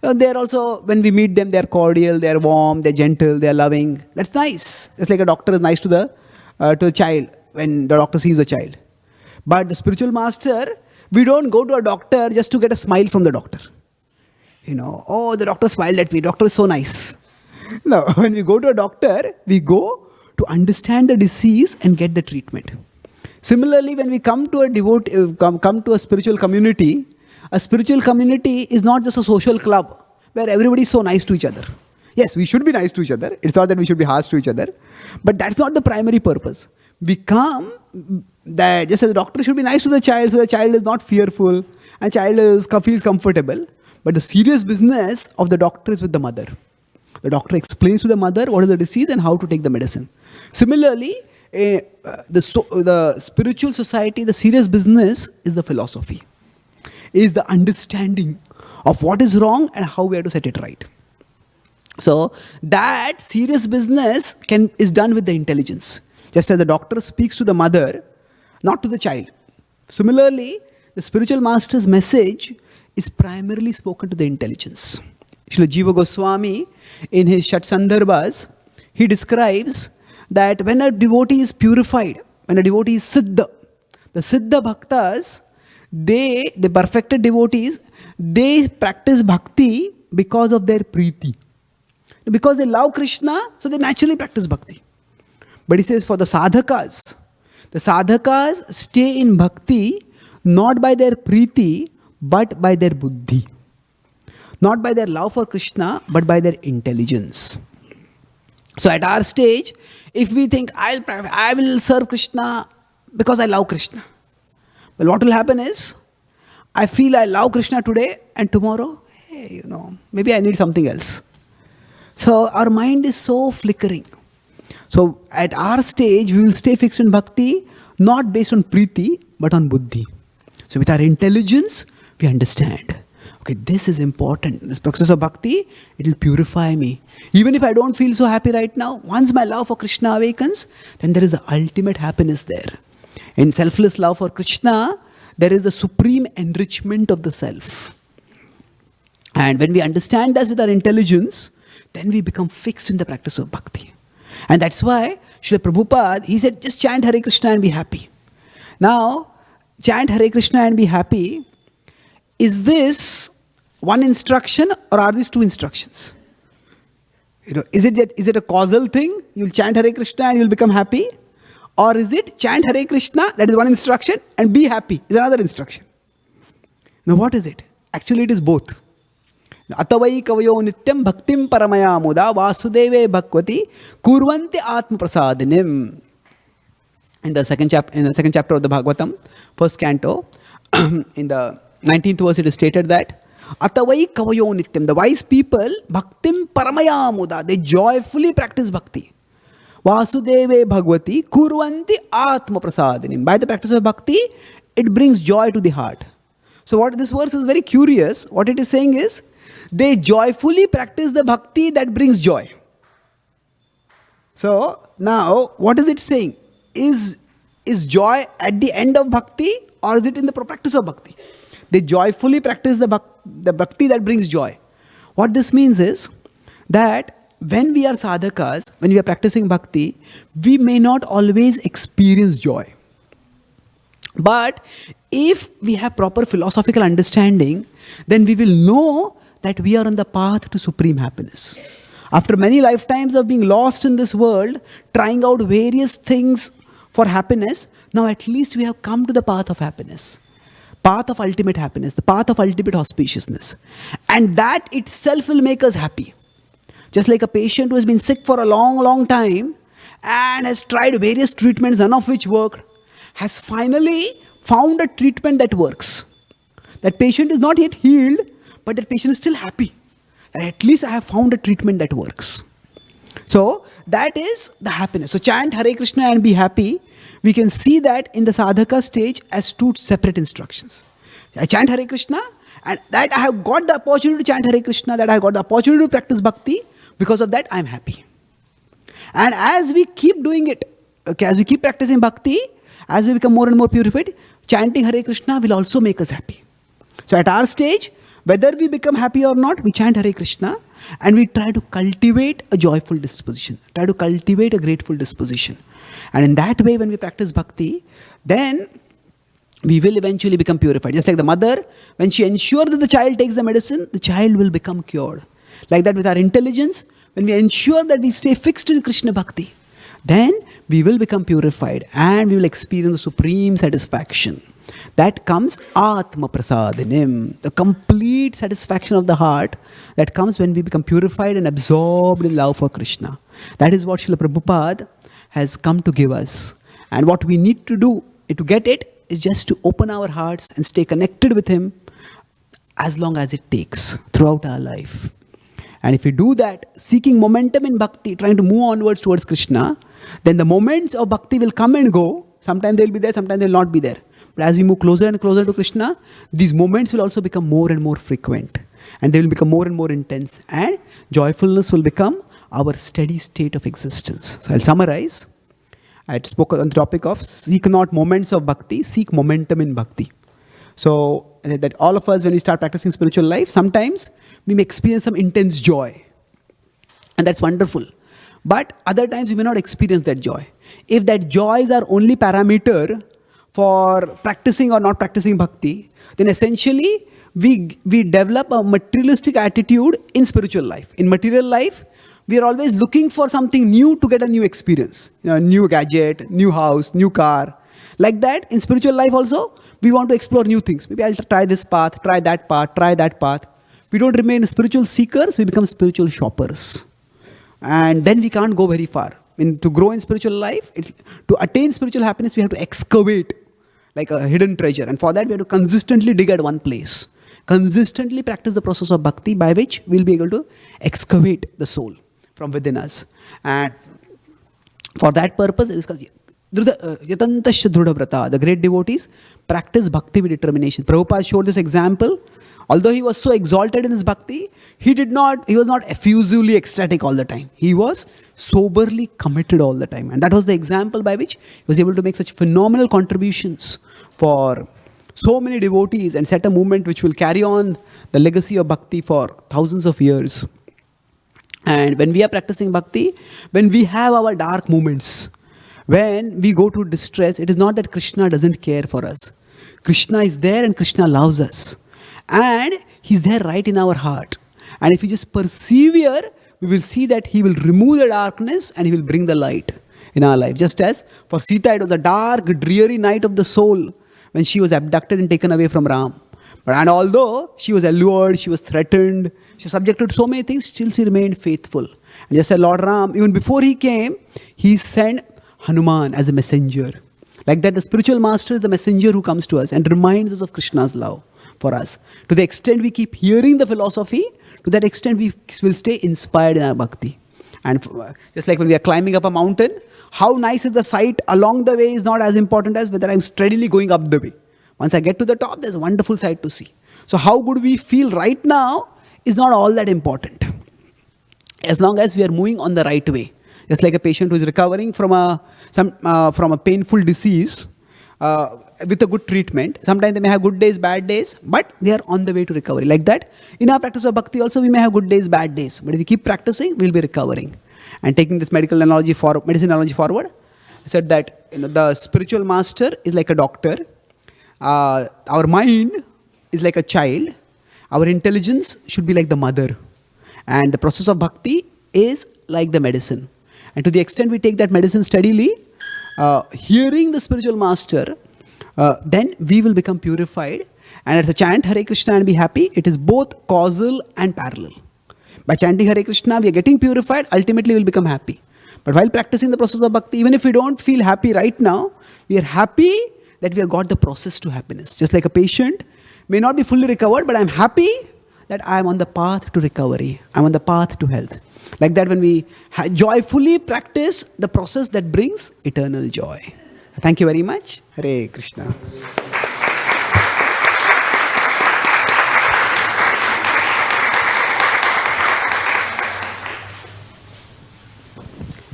they're also, when we meet them, they're cordial, they're warm, they're gentle, they're loving. That's nice. It's like a doctor is nice to the child when the doctor sees the child. But the spiritual master, we don't go to a doctor just to get a smile from the doctor. The doctor smiled at me. Doctor is so nice. No, when we go to a doctor, we go to understand the disease and get the treatment. Similarly, when we come to a spiritual community is not just a social club where everybody is so nice to each other. Yes, we should be nice to each other. It's not that we should be harsh to each other. But that's not the primary purpose. We come that just as the doctor should be nice to the child, so the child is not fearful and child feels comfortable. But the serious business of the doctor is with the mother. The doctor explains to the mother what is the disease and how to take the medicine. Similarly, the spiritual society, the serious business is the philosophy, is the understanding of what is wrong and how we have to set it right. So that serious business is done with the intelligence. Just as the doctor speaks to the mother, not to the child. Similarly, the spiritual master's message is primarily spoken to the intelligence. Srila Jiva Goswami, in his Shat Sandarbhas, he describes that when a devotee is purified, when a devotee is Siddha, the Siddha Bhaktas, the perfected devotees, they practice bhakti because of their preeti. Because they love Krishna, so they naturally practice bhakti. But he says for the sadhakas stay in bhakti not by their preeti, but by their buddhi. Not by their love for Krishna, but by their intelligence. So at our stage, if we think, I will serve Krishna because I love Krishna. Well, what will happen is, I feel I love Krishna today, and tomorrow, hey, maybe I need something else. So our mind is so flickering. So at our stage, we will stay fixed in bhakti, not based on preeti, but on buddhi. So with our intelligence, we understand. Okay, this is important. This process of bhakti, it will purify me. Even if I don't feel so happy right now, once my love for Krishna awakens, then there is the ultimate happiness there. In selfless love for Krishna, there is the supreme enrichment of the self. And when we understand this with our intelligence, then we become fixed in the practice of bhakti. And that's why Srila Prabhupada, he said, just chant Hare Krishna and be happy. Now, chant Hare Krishna and be happy. Is this one instruction or are these two instructions? Is it a causal thing? You'll chant Hare Krishna and you'll become happy? Or is it chant Hare Krishna, that is one instruction, and be happy is another instruction? Now what is it? Actually it is both. Atavai kavayo nityam bhaktim paramaya muda vasudeve bhagvati kurvanti atma prasadinim. In the second chapter of the Bhagavatam, first canto, in the 19th verse, it is stated that Atavai kavayo nityam, the wise people, bhaktim paramaya muda, they joyfully practice bhakti. Vasudeve bhagvati kurvanti atma prasadinim. By the practice of bhakti, it brings joy to the heart. So what this verse is very curious. What it is saying is, they joyfully practice the bhakti that brings joy. So now, what is it saying? Is joy at the end of bhakti, or is it in the practice of bhakti? They joyfully practice the bhakti that brings joy. What this means is that when we are sadhakas, when we are practicing bhakti, we may not always experience joy. But if we have proper philosophical understanding, then we will know that we are on the path to supreme happiness. After many lifetimes of being lost in this world, trying out various things for happiness, now at least we have come to the path of happiness. Path of ultimate happiness, the path of ultimate auspiciousness. And that itself will make us happy. Just like a patient who has been sick for a long, long time and has tried various treatments, none of which worked, has finally found a treatment that works. That patient is not yet healed, but that patient is still happy. And at least I have found a treatment that works. So that is the happiness. So chant Hare Krishna and be happy. We can see that in the sadhaka stage as two separate instructions. I chant Hare Krishna, and that I have got the opportunity to chant Hare Krishna, that I have got the opportunity to practice bhakti. Because of that, I am happy. And as we keep doing it, okay, as we keep practicing bhakti, as we become more and more purified, chanting Hare Krishna will also make us happy. So at our stage, whether we become happy or not, we chant Hare Krishna and we try to cultivate a joyful disposition, try to cultivate a grateful disposition. And in that way, when we practice bhakti, then we will eventually become purified. Just like the mother, when she ensures that the child takes the medicine, the child will become cured. Like that with our intelligence, when we ensure that we stay fixed in Krishna bhakti, then we will become purified and we will experience the supreme satisfaction. That comes Atma Prasadinim, the complete satisfaction of the heart that comes when we become purified and absorbed in love for Krishna. That is what Srila Prabhupada has come to give us. And what we need to do to get it is just to open our hearts and stay connected with Him as long as it takes throughout our life. And if we do that, seeking momentum in bhakti, trying to move onwards towards Krishna, then the moments of bhakti will come and go. Sometimes they will be there, sometimes they will not be there. But as we move closer and closer to Krishna, these moments will also become more and more frequent. And they will become more and more intense. And joyfulness will become our steady state of existence. So I'll summarize. I spoke on the topic of seek not moments of bhakti, seek momentum in bhakti. So that all of us, when we start practicing spiritual life, sometimes we may experience some intense joy. And that's wonderful. But other times we may not experience that joy. If that joy is our only parameter for practicing or not practicing bhakti, then essentially we develop a materialistic attitude in spiritual life. In material life, we are always looking for something new to get a new experience. A new gadget, new house, new car. Like that, in spiritual life also, we want to explore new things. Maybe I'll try this path, try that path, try that path. We don't remain spiritual seekers, we become spiritual shoppers. And then we can't go very far. To grow in spiritual life, to attain spiritual happiness, we have to excavate like a hidden treasure. And for that, we have to consistently dig at one place. Consistently practice the process of bhakti by which we'll be able to excavate the soul from within us. And for that purpose, it is called Yatantasya Drudha Vrata. The great devotees practice bhakti with determination. Prabhupada showed this example. Although he was so exalted in his bhakti, he was not effusively ecstatic all the time. He was soberly committed all the time. And that was the example by which he was able to make such phenomenal contributions for so many devotees and set a movement which will carry on the legacy of bhakti for thousands of years. And when we are practicing bhakti, when we have our dark moments, when we go to distress, it is not that Krishna doesn't care for us. Krishna is there and Krishna loves us. And He's there right in our heart. And if we just persevere, we will see that He will remove the darkness and He will bring the light in our life. Just as for Sita, it was a dark, dreary night of the soul when she was abducted and taken away from Ram. And although she was allured, she was threatened, she was subjected to so many things, still she remained faithful. And just as Lord Ram, even before he came, he sent Hanuman as a messenger. Like that, the spiritual master is the messenger who comes to us and reminds us of Krishna's love for us. To the extent we keep hearing the philosophy, to that extent we will stay inspired in our bhakti. And just like when we are climbing up a mountain, how nice is the sight along the way is not as important as whether I'm steadily going up the way. Once I get to the top, there's a wonderful sight to see. So how good we feel right now is not all that important. As long as we are moving on the right way. Just like a patient who is recovering from a painful disease with a good treatment. Sometimes they may have good days, bad days, but they are on the way to recovery. Like that, in our practice of bhakti also we may have good days, bad days. But if we keep practicing, we'll be recovering. And taking this medicine analogy forward, I said that the spiritual master is like a doctor. Our mind is like a child. Our intelligence should be like the mother. And the process of bhakti is like the medicine. And to the extent we take that medicine steadily, hearing the spiritual master, then we will become purified. And as a chant Hare Krishna and be happy, it is both causal and parallel. By chanting Hare Krishna, we are getting purified, ultimately we will become happy. But while practicing the process of bhakti, even if we don't feel happy right now, we are happy that we have got the process to happiness. Just like a patient may not be fully recovered, but I'm happy that I am on the path to recovery. I'm on the path to health. Like that, when we joyfully practice the process that brings eternal joy. Thank you very much. Hare Krishna.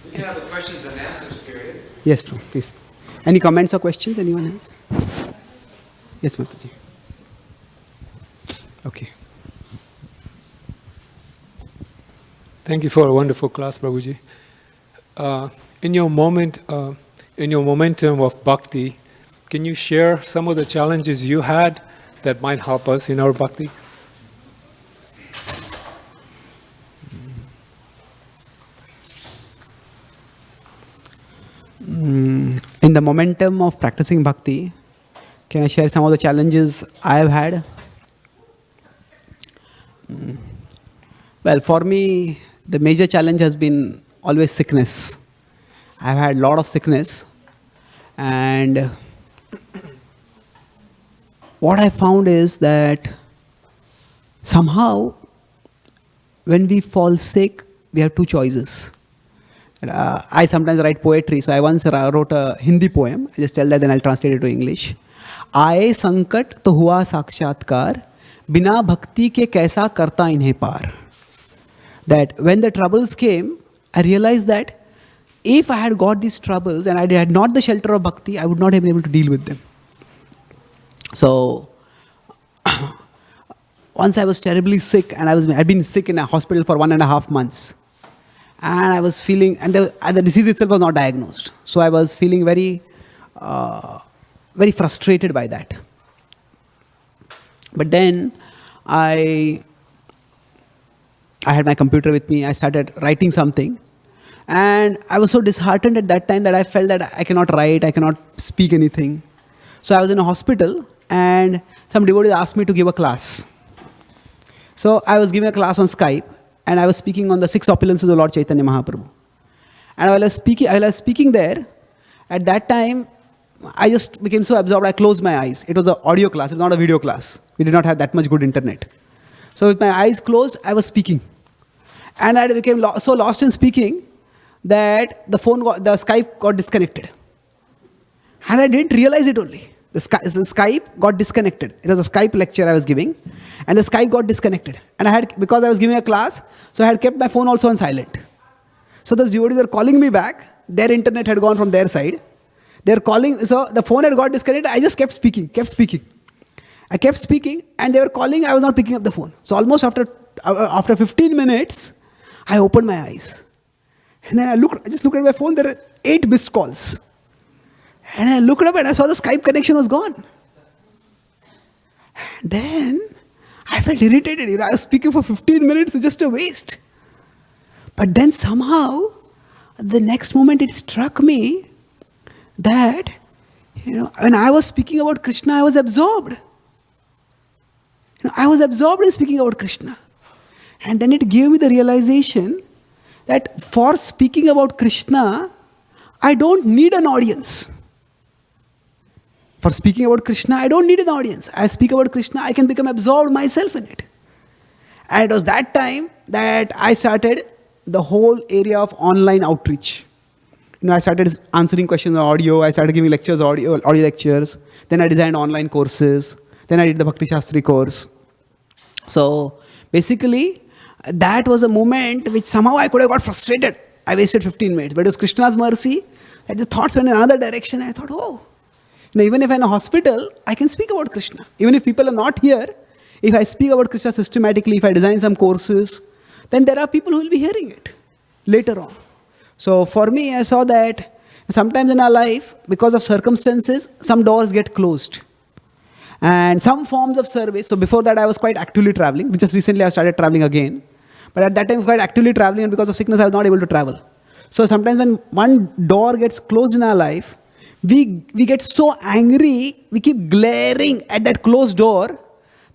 We can have the questions and answers period. Yes, Prabhu, please. Any comments or questions? Anyone else? Yes, Mataji. Okay. Thank you for a wonderful class, Prabhuji. In your momentum of bhakti, can you share some of the challenges you had that might help us in our bhakti? In the momentum of practicing bhakti, can I share some of the challenges I have had? Well, for me, the major challenge has been always sickness. I've had a lot of sickness, and what I found is that somehow when we fall sick, we have two choices. I sometimes write poetry, so I once wrote a Hindi poem. I just tell that, then I'll translate it to English. आए संकट तो हुआ साक्षात्कार, बिना भक्ति के कैसा करता इन्हें पार. That when the troubles came, I realized that if I had got these troubles and I had not the shelter of bhakti, I would not have been able to deal with them. So once I was terribly sick, and I'd been sick in a hospital for 1.5 months. And I was feeling, and the disease itself was not diagnosed. So I was feeling very, very frustrated by that. But then I had my computer with me. I started writing something. And I was so disheartened at that time that I felt that I cannot write, I cannot speak anything. So I was in a hospital, and some devotees asked me to give a class. So I was giving a class on Skype. And I was speaking on the 6 opulences of Lord Chaitanya Mahaprabhu. And while I was speaking there, at that time, I just became so absorbed, I closed my eyes. It was an audio class, it was not a video class. We did not have that much good internet. So with my eyes closed, I was speaking. And I became so lost in speaking that the Skype got disconnected. And I didn't realize it only. The Skype got disconnected. It was a Skype lecture I was giving, and the Skype got disconnected. And because I was giving a class, so I had kept my phone also on silent. So those devotees were calling me back. Their internet had gone from their side. They were calling, so the phone had got disconnected. I just kept speaking. I kept speaking, and they were calling. I was not picking up the phone. So almost after 15 minutes, I opened my eyes, and then I just looked at my phone. There are 8 missed calls. And I looked up and I saw the Skype connection was gone. And then I felt irritated. I was speaking for 15 minutes, it's just a waste. But then somehow, the next moment it struck me that, when I was speaking about Krishna, I was absorbed. I was absorbed in speaking about Krishna. And then it gave me the realization that for speaking about Krishna, I don't need an audience. For speaking about Krishna, I don't need an audience. I speak about Krishna, I can become absorbed myself in it. And it was that time that I started the whole area of online outreach. I started answering questions on audio, I started giving lectures, audio lectures. Then I designed online courses. Then I did the Bhakti Shastri course. So basically, that was a moment which somehow I could have got frustrated. I wasted 15 minutes. But it was Krishna's mercy that the thoughts went in another direction. And I thought, oh, even if I'm in a hospital, I can speak about Krishna. Even if people are not here, if I speak about Krishna systematically, if I design some courses, then there are people who will be hearing it later on. So for me, I saw that sometimes in our life, because of circumstances, some doors get closed. And some forms of service, so before that I was quite actively traveling. Just recently I started traveling again. But at that time I was quite actively traveling, and because of sickness I was not able to travel. So sometimes when one door gets closed in our life, we get so angry, we keep glaring at that closed door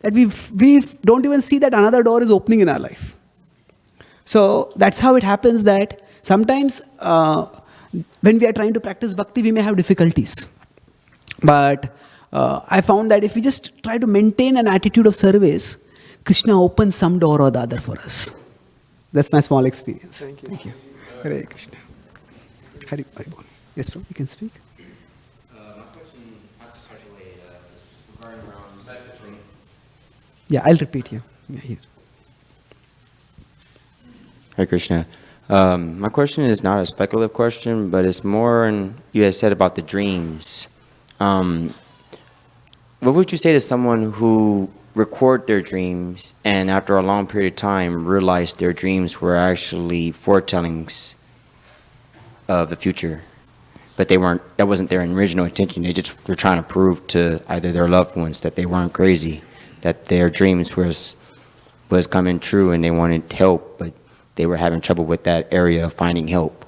that we don't even see that another door is opening in our life. So that's how it happens that sometimes when we are trying to practice bhakti, we may have difficulties. But I found that if we just try to maintain an attitude of service, Krishna opens some door or the other for us. That's my small experience. Thank you. Thank you. Hare Krishna. Hari Bol. Yes, Prabhu, you can speak. My question, actually, is regarding around dream. Yeah, I'll repeat here. Yeah, here. Hare Krishna. My question is not a speculative question, but it's more, you had said about the dreams. What would you say to someone who record their dreams and after a long period of time realized their dreams were actually foretellings of the future, but that wasn't their original intention? They just were trying to prove to either their loved ones that they weren't crazy, that their dreams was coming true and they wanted help, but they were having trouble with that area of finding help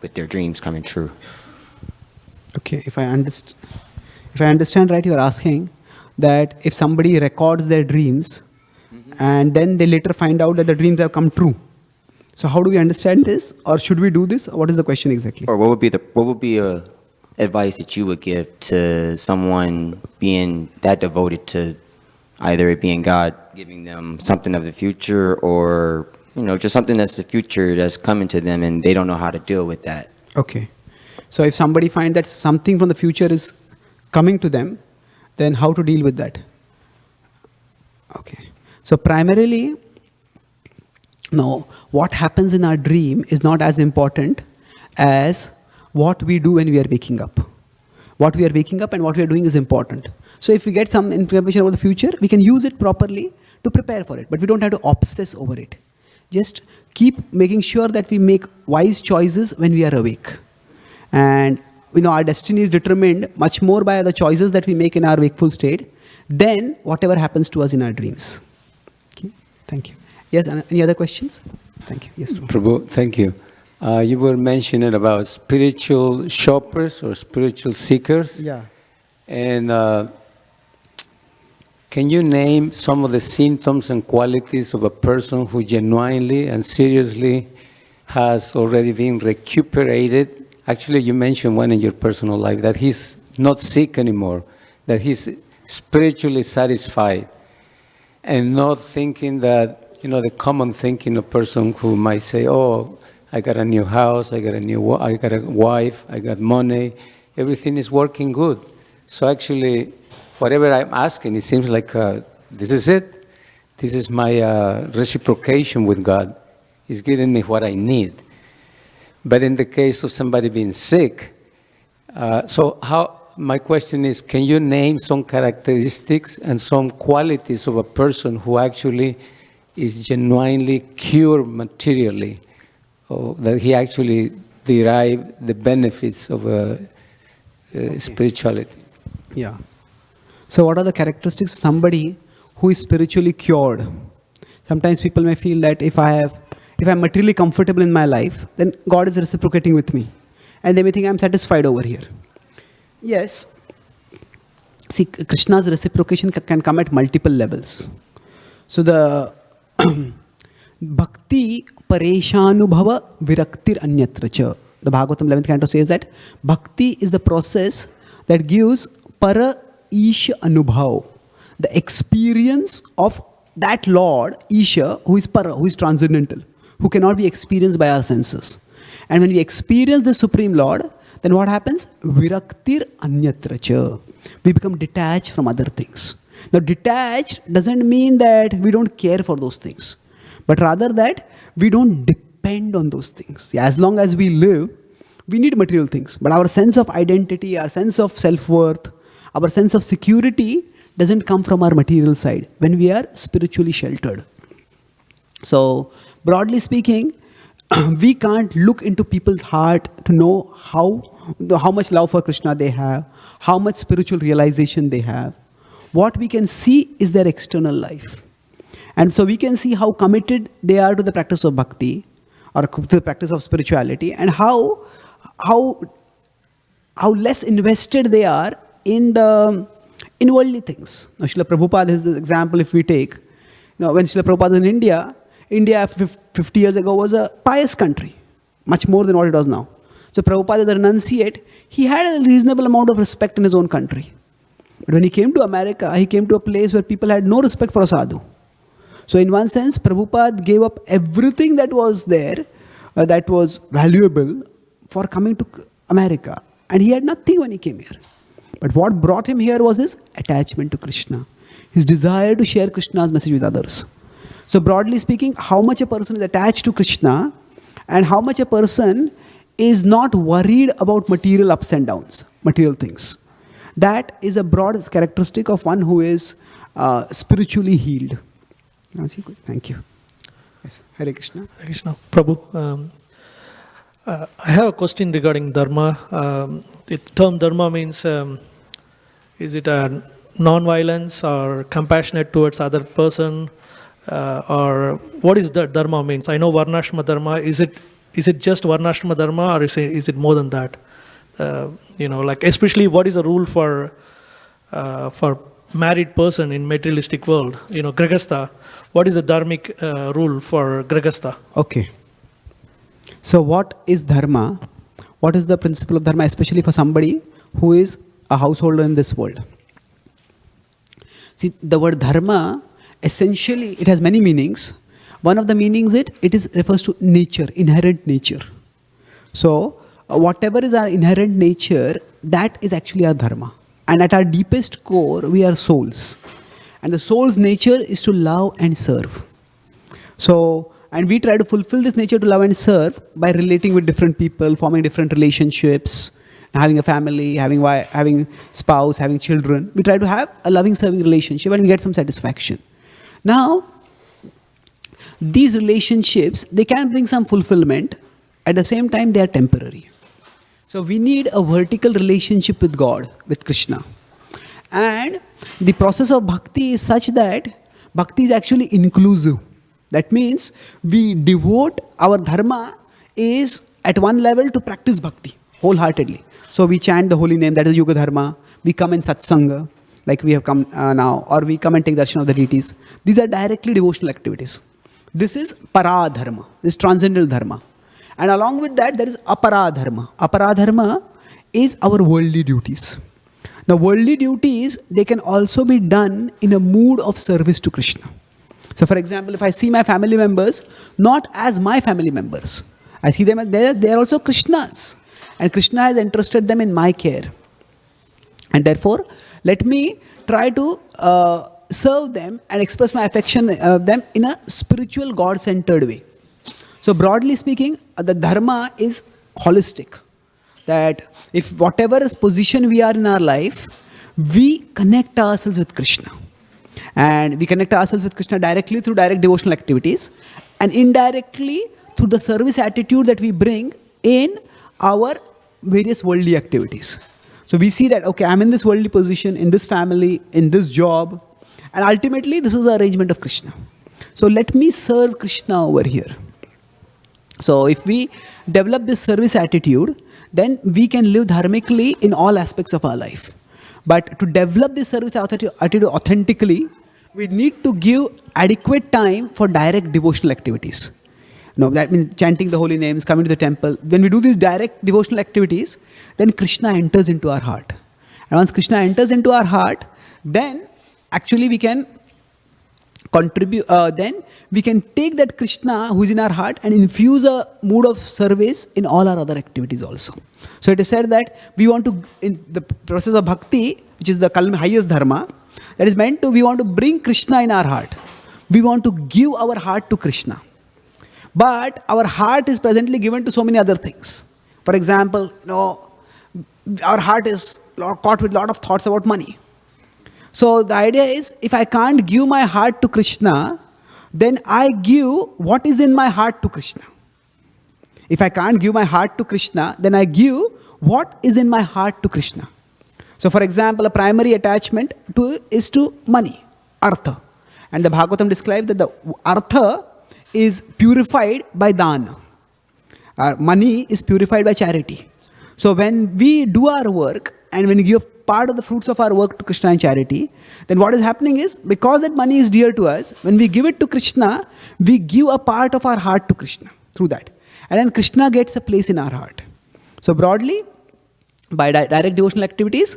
with their dreams coming true. Okay, if I understand right, you are asking that if somebody records their dreams and then they later find out that the dreams have come true. So how do we understand this, or should we do this? Or what is the question exactly? Or what would be a advice that you would give to someone being that devoted to either it being God giving them something of the future, or just something that's the future that's coming to them and they don't know how to deal with that? Okay. So if somebody finds that something from the future is coming to them, then how to deal with that? Okay. So primarily, no, what happens in our dream is not as important as what we do when we are waking up. What we are waking up and what we are doing is important. So if we get some information about the future, we can use it properly to prepare for it. But we don't have to obsess over it. Just keep making sure that we make wise choices when we are awake. And our destiny is determined much more by the choices that we make in our wakeful state than whatever happens to us in our dreams. Okay, thank you. Yes, any other questions? Thank you. Yes, Prabhu, thank you. You were mentioning about spiritual shoppers or spiritual seekers. Yeah. And can you name some of the symptoms and qualities of a person who genuinely and seriously has already been recuperated? Actually, you mentioned one in your personal life, that he's not sick anymore, that he's spiritually satisfied, and not thinking that, the common thinking of a person who might say, oh, I got a new house, I got a wife, I got money, everything is working good. So actually, whatever I'm asking, it seems like this is it. This is my reciprocation with God. He's giving me what I need. But in the case of somebody being sick, my question is, can you name some characteristics and some qualities of a person who actually is genuinely cured materially, or that he actually derived the benefits of spirituality? Yeah. So what are the characteristics of somebody who is spiritually cured? Sometimes people may feel that if I'm materially comfortable in my life, then God is reciprocating with me. And they may think I'm satisfied over here. Yes. See, Krishna's reciprocation can come at multiple levels. So the bhakti pareshanubhava viraktir anyatra cha. The Bhagavatam 11th canto says that bhakti is the process that gives para isha anubhav, the experience of that Lord, Isha, who is para, who is transcendental, who cannot be experienced by our senses. And when we experience the Supreme Lord, then what happens? Viraktir anyatra cha. We become detached from other things. Now, detached doesn't mean that we don't care for those things, but rather that we don't depend on those things. As long as we live, we need material things, but our sense of identity, our sense of self-worth, our sense of security doesn't come from our material side when we are spiritually sheltered. So, broadly speaking, we can't look into people's heart to know how much love for Krishna they have, how much spiritual realization they have. What we can see is their external life. And so we can see how committed they are to the practice of bhakti or to the practice of spirituality, and how less invested they are in worldly things. Now, Srila Prabhupada is an example if we take. When Srila Prabhupada was in India 50 years ago was a pious country, much more than what it was now. So Prabhupada, the renunciate, he had a reasonable amount of respect in his own country. But when he came to America, he came to a place where people had no respect for a sadhu. So in one sense, Prabhupada gave up everything that was there, that was valuable, for coming to America. And he had nothing when he came here. But what brought him here was his attachment to Krishna, his desire to share Krishna's message with others. So broadly speaking, how much a person is attached to Krishna and how much a person is not worried about material ups and downs, material things. That is a broad characteristic of one who is spiritually healed. Thank you. Yes, Hare Krishna. Hare Krishna. Prabhu, I have a question regarding dharma. The term dharma means, is it a non-violence or compassionate towards other person? Or what is the dharma means? I know varnashrama dharma. Is it just varnashrama dharma, or is it more than that? Like especially what is the rule for married person in materialistic world? Grihastha. What is the dharmic rule for grihastha? Okay. So what is dharma? What is the principle of dharma, especially for somebody who is a householder in this world? See, the word dharma, essentially, it has many meanings. One of the meanings refers to nature, inherent nature. So, whatever is our inherent nature, that is actually our dharma. And at our deepest core, we are souls. And the soul's nature is to love and serve. So, and we try to fulfill this nature to love and serve by relating with different people, forming different relationships, having a family, having spouse, having children. We try to have a loving, serving relationship and we get some satisfaction. Now, these relationships, they can bring some fulfillment. At the same time, they are temporary. So we need a vertical relationship with God, with Krishna. And the process of bhakti is such that bhakti is actually inclusive. That means we devote our dharma is at one level to practice bhakti wholeheartedly. So we chant the holy name, that is Yuga Dharma. We come in satsanga, like we have come now, or we come and take darshan of the deities. These are directly devotional activities. This is para dharma, this is transcendental dharma. And along with that, there is apara dharma. Apara dharma is our worldly duties. The worldly duties, they can also be done in a mood of service to Krishna. So for example, if I see my family members, not as my family members, I see them as they are also Krishna's. And Krishna has entrusted them in my care. And therefore, let me try to serve them and express my affection of them in a spiritual, God-centered way. So broadly speaking, the dharma is holistic. That if whatever position we are in our life, we connect ourselves with Krishna. And we connect ourselves with Krishna directly through direct devotional activities and indirectly through the service attitude that we bring in our various worldly activities. So we see that, okay, I'm in this worldly position, in this family, in this job, and ultimately this is the arrangement of Krishna. So let me serve Krishna over here. So if we develop this service attitude, then we can live dharmically in all aspects of our life. But to develop this service attitude authentically, we need to give adequate time for direct devotional activities. That means chanting the holy names, coming to the temple. When we do these direct devotional activities, then Krishna enters into our heart. And once Krishna enters into our heart, then actually we can contribute, then we can take that Krishna who is in our heart and infuse a mood of service in all our other activities also. So it is said that we want to, in the process of bhakti, which is the highest dharma, that is meant to, we want to bring Krishna in our heart. We want to give our heart to Krishna. But our heart is presently given to so many other things. For example, our heart is caught with a lot of thoughts about money. So the idea is, if I can't give my heart to Krishna, then I give what is in my heart to Krishna. If I can't give my heart to Krishna, then I give what is in my heart to Krishna. So for example, a primary attachment is to money, artha. And the Bhagavatam describes that the artha is purified by dana. Our money is purified by charity. So when we do our work and when we give part of the fruits of our work to Krishna in charity, then what is happening is, because that money is dear to us, when we give it to Krishna, we give a part of our heart to Krishna through that. And then Krishna gets a place in our heart. So broadly, by direct devotional activities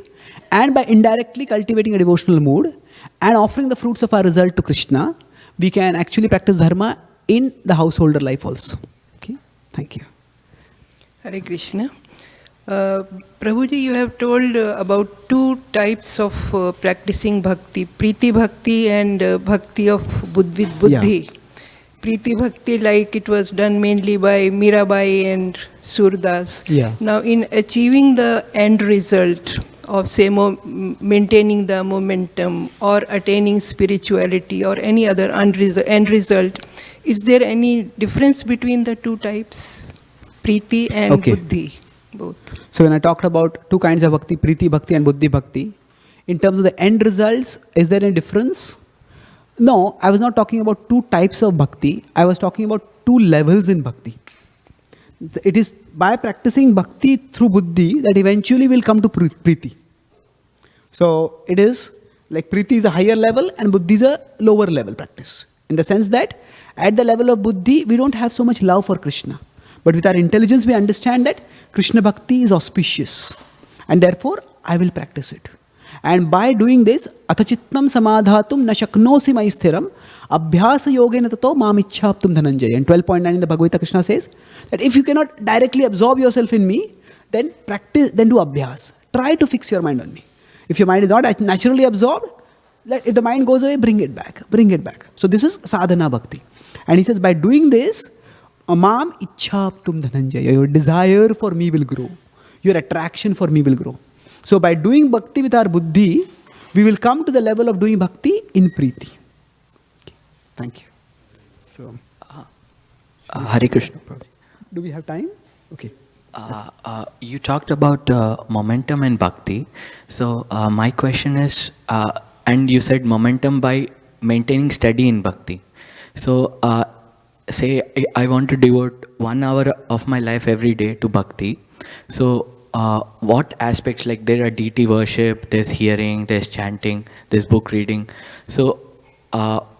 and by indirectly cultivating a devotional mood and offering the fruits of our result to Krishna, we can actually practice dharma in the householder life also. Okay, thank you. Hare Krishna. Prabhuji, you have told about two types of practicing bhakti, Priti Bhakti and Bhakti of with Buddhi. Yeah. Priti Bhakti, like it was done mainly by Mirabai and Surdas. Yeah. Now, in achieving the end result of, say, maintaining the momentum or attaining spirituality or any other end result, is there any difference between the two types, Priti and Buddhi? Both. So when I talked about two kinds of bhakti, Priti Bhakti and Buddhi Bhakti, in terms of the end results, is there any difference? No, I was not talking about two types of bhakti. I was talking about two levels in bhakti. It is by practicing bhakti through buddhi that eventually we'll come to Priti. So it is like Priti is a higher level and buddhi is a lower level practice. In the sense that at the level of buddhi, we don't have so much love for Krishna. But with our intelligence, we understand that Krishna Bhakti is auspicious. And therefore, I will practice it. And by doing this, Athachittam samadhatum na shaknosi maisthiram abhyasa yogena tato mamichhaptum dhananjaya. And 12.9 in the Bhagavad Gita, Krishna says that if you cannot directly absorb yourself in me, then practice, then do abhyas. Try to fix your mind on me. If your mind is not naturally absorbed, if the mind goes away, bring it back. Bring it back. So this is sadhana bhakti. And he says, by doing this, Amam ichhaptum dhananjaya. Your desire for me will grow. Your attraction for me will grow. So by doing bhakti with our buddhi, we will come to the level of doing bhakti in Priti. Okay. Thank you. So, Hare Krishna. do we have time? Okay. You talked about momentum and bhakti. So my question is, and you said momentum by maintaining steady in bhakti. So say I want to devote 1 hour of my life every day to bhakti. So what aspects, like there are deity worship, there's hearing, there's chanting, there's book reading. So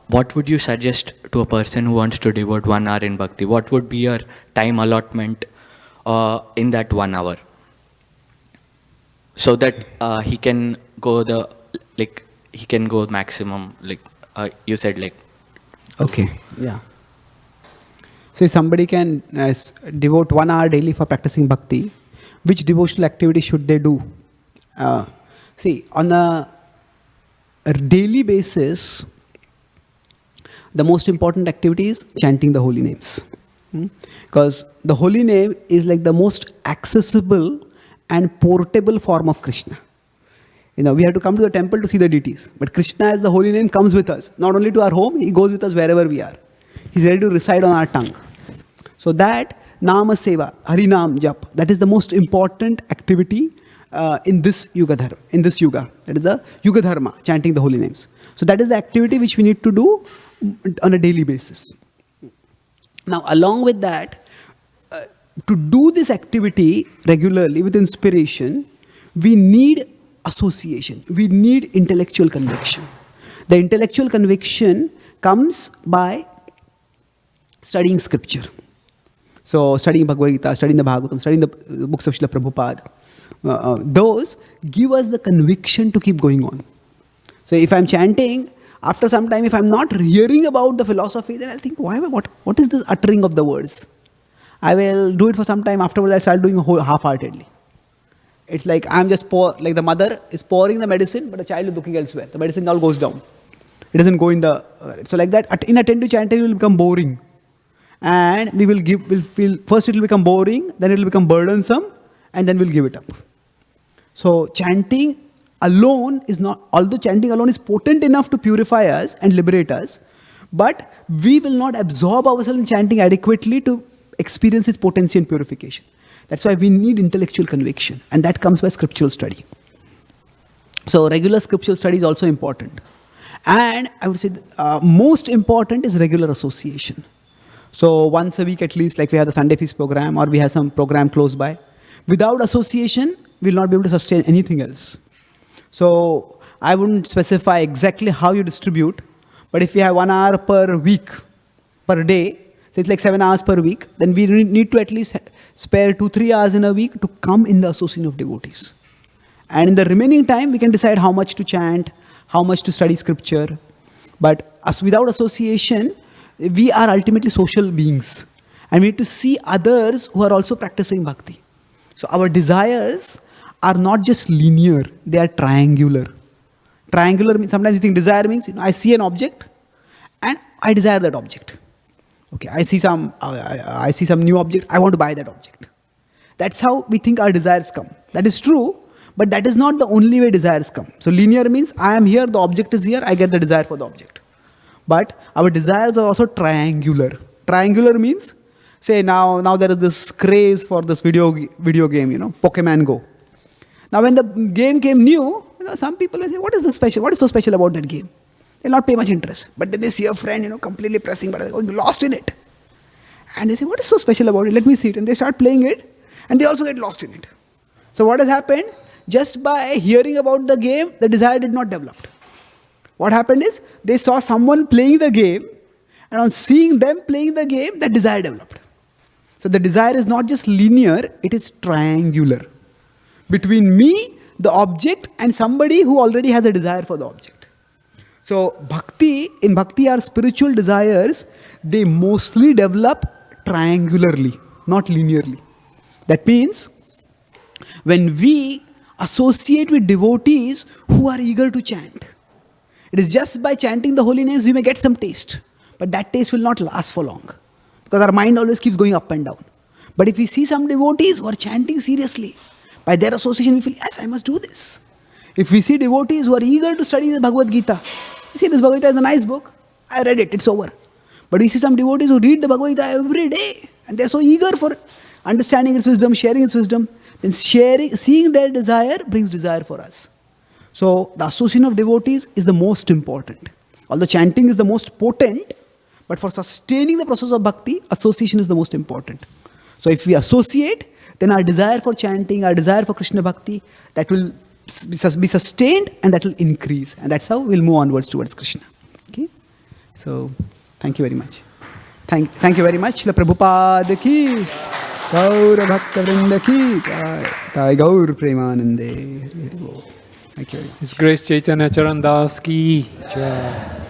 what would you suggest to a person who wants to devote 1 hour in bhakti? What would be your time allotment in that 1 hour? So that he can go he can go maximum, you said Okay, yeah. So if somebody can devote 1 hour daily for practicing bhakti, which devotional activity should they do? See, on a daily basis, the most important activity is chanting the holy names. Because the holy name is like the most accessible and portable form of Krishna. We have to come to the temple to see the deities. But Krishna as the holy name comes with us. Not only to our home, he goes with us wherever we are. He's ready to reside on our tongue. So that Nama Seva, Harinam Jap, that is the most important activity in this Yuga Dharma. That is the Yuga Dharma, chanting the holy names. So that is the activity which we need to do on a daily basis. Now, along with that, to do this activity regularly with inspiration, we need association. We need intellectual conviction. The intellectual conviction comes by studying scripture. So studying Bhagavad Gita, studying the Bhagavatam, studying the books of Srila Prabhupada, those give us the conviction to keep going on. So if I'm chanting, after some time, if I'm not hearing about the philosophy, then I'll think, what is this uttering of the words? I will do it for some time, afterwards I'll start doing half-heartedly. It's like I'm just like the mother is pouring the medicine, but the child is looking elsewhere. The medicine all goes down. It doesn't go in the... so like that, inattentive chanting will become boring. And we'll feel, first it will become boring, then it will become burdensome, and then we'll give it up. So chanting alone is not, although chanting alone is potent enough to purify us and liberate us, but we will not absorb ourselves in chanting adequately to experience its potency and purification. That's why we need intellectual conviction, and that comes by scriptural study. So regular scriptural study is also important. And I would say most important is regular association. So once a week at least, like we have the Sunday Feast program, or we have some program close by. Without association, we will not be able to sustain anything else. So I wouldn't specify exactly how you distribute, but if you have 1 hour per week, per day, so it's like 7 hours per week, then we need to at least spare 2-3 hours in a week to come in the association of devotees. And in the remaining time, we can decide how much to chant, how much to study scripture. But without association, we are ultimately social beings. And we need to see others who are also practicing bhakti. So our desires are not just linear, they are triangular. Triangular means, sometimes you think desire means, I see an object and I desire that object. Okay, I see some new object, I want to buy that object. That's how we think our desires come. That is true, but that is not the only way desires come. So linear means I am here, the object is here, I get the desire for the object. But our desires are also triangular. Triangular means, say now there is this craze for this video game, Pokemon Go. Now when the game came new, some people will say, what is this special? What is so special about that game? They'll not pay much interest. But then they see a friend, completely pressing, but they're going lost in it. And they say, what is so special about it? Let me see it. And they start playing it, and they also get lost in it. So what has happened? Just by hearing about the game, the desire did not develop. What happened is, they saw someone playing the game, and on seeing them playing the game, that desire developed. So the desire is not just linear, it is triangular. Between me, the object, and somebody who already has a desire for the object. So in bhakti, our spiritual desires, they mostly develop triangularly, not linearly. That means, when we associate with devotees who are eager to chant, it is just by chanting the holy names we may get some taste. But that taste will not last for long. Because our mind always keeps going up and down. But if we see some devotees who are chanting seriously, by their association we feel, yes, I must do this. If we see devotees who are eager to study the Bhagavad Gita, you see, this Bhagavad Gita is a nice book, I read it, it's over. But we see some devotees who read the Bhagavad Gita every day, and they're so eager for understanding its wisdom, sharing its wisdom, then seeing their desire brings desire for us. So the association of devotees is the most important. Although chanting is the most potent, but for sustaining the process of bhakti, association is the most important. So if we associate, then our desire for chanting, our desire for Krishna bhakti, that will be sustained and that will increase. And that's how we'll move onwards towards Krishna. Okay? So, thank you very much. Thank you very much. Srila Prabhupada ki, Gaur Bhakta Vrinda ki, Jai Gaur Premanande. Thank you very much. His Grace Chaitanya Charan Das ki Jai.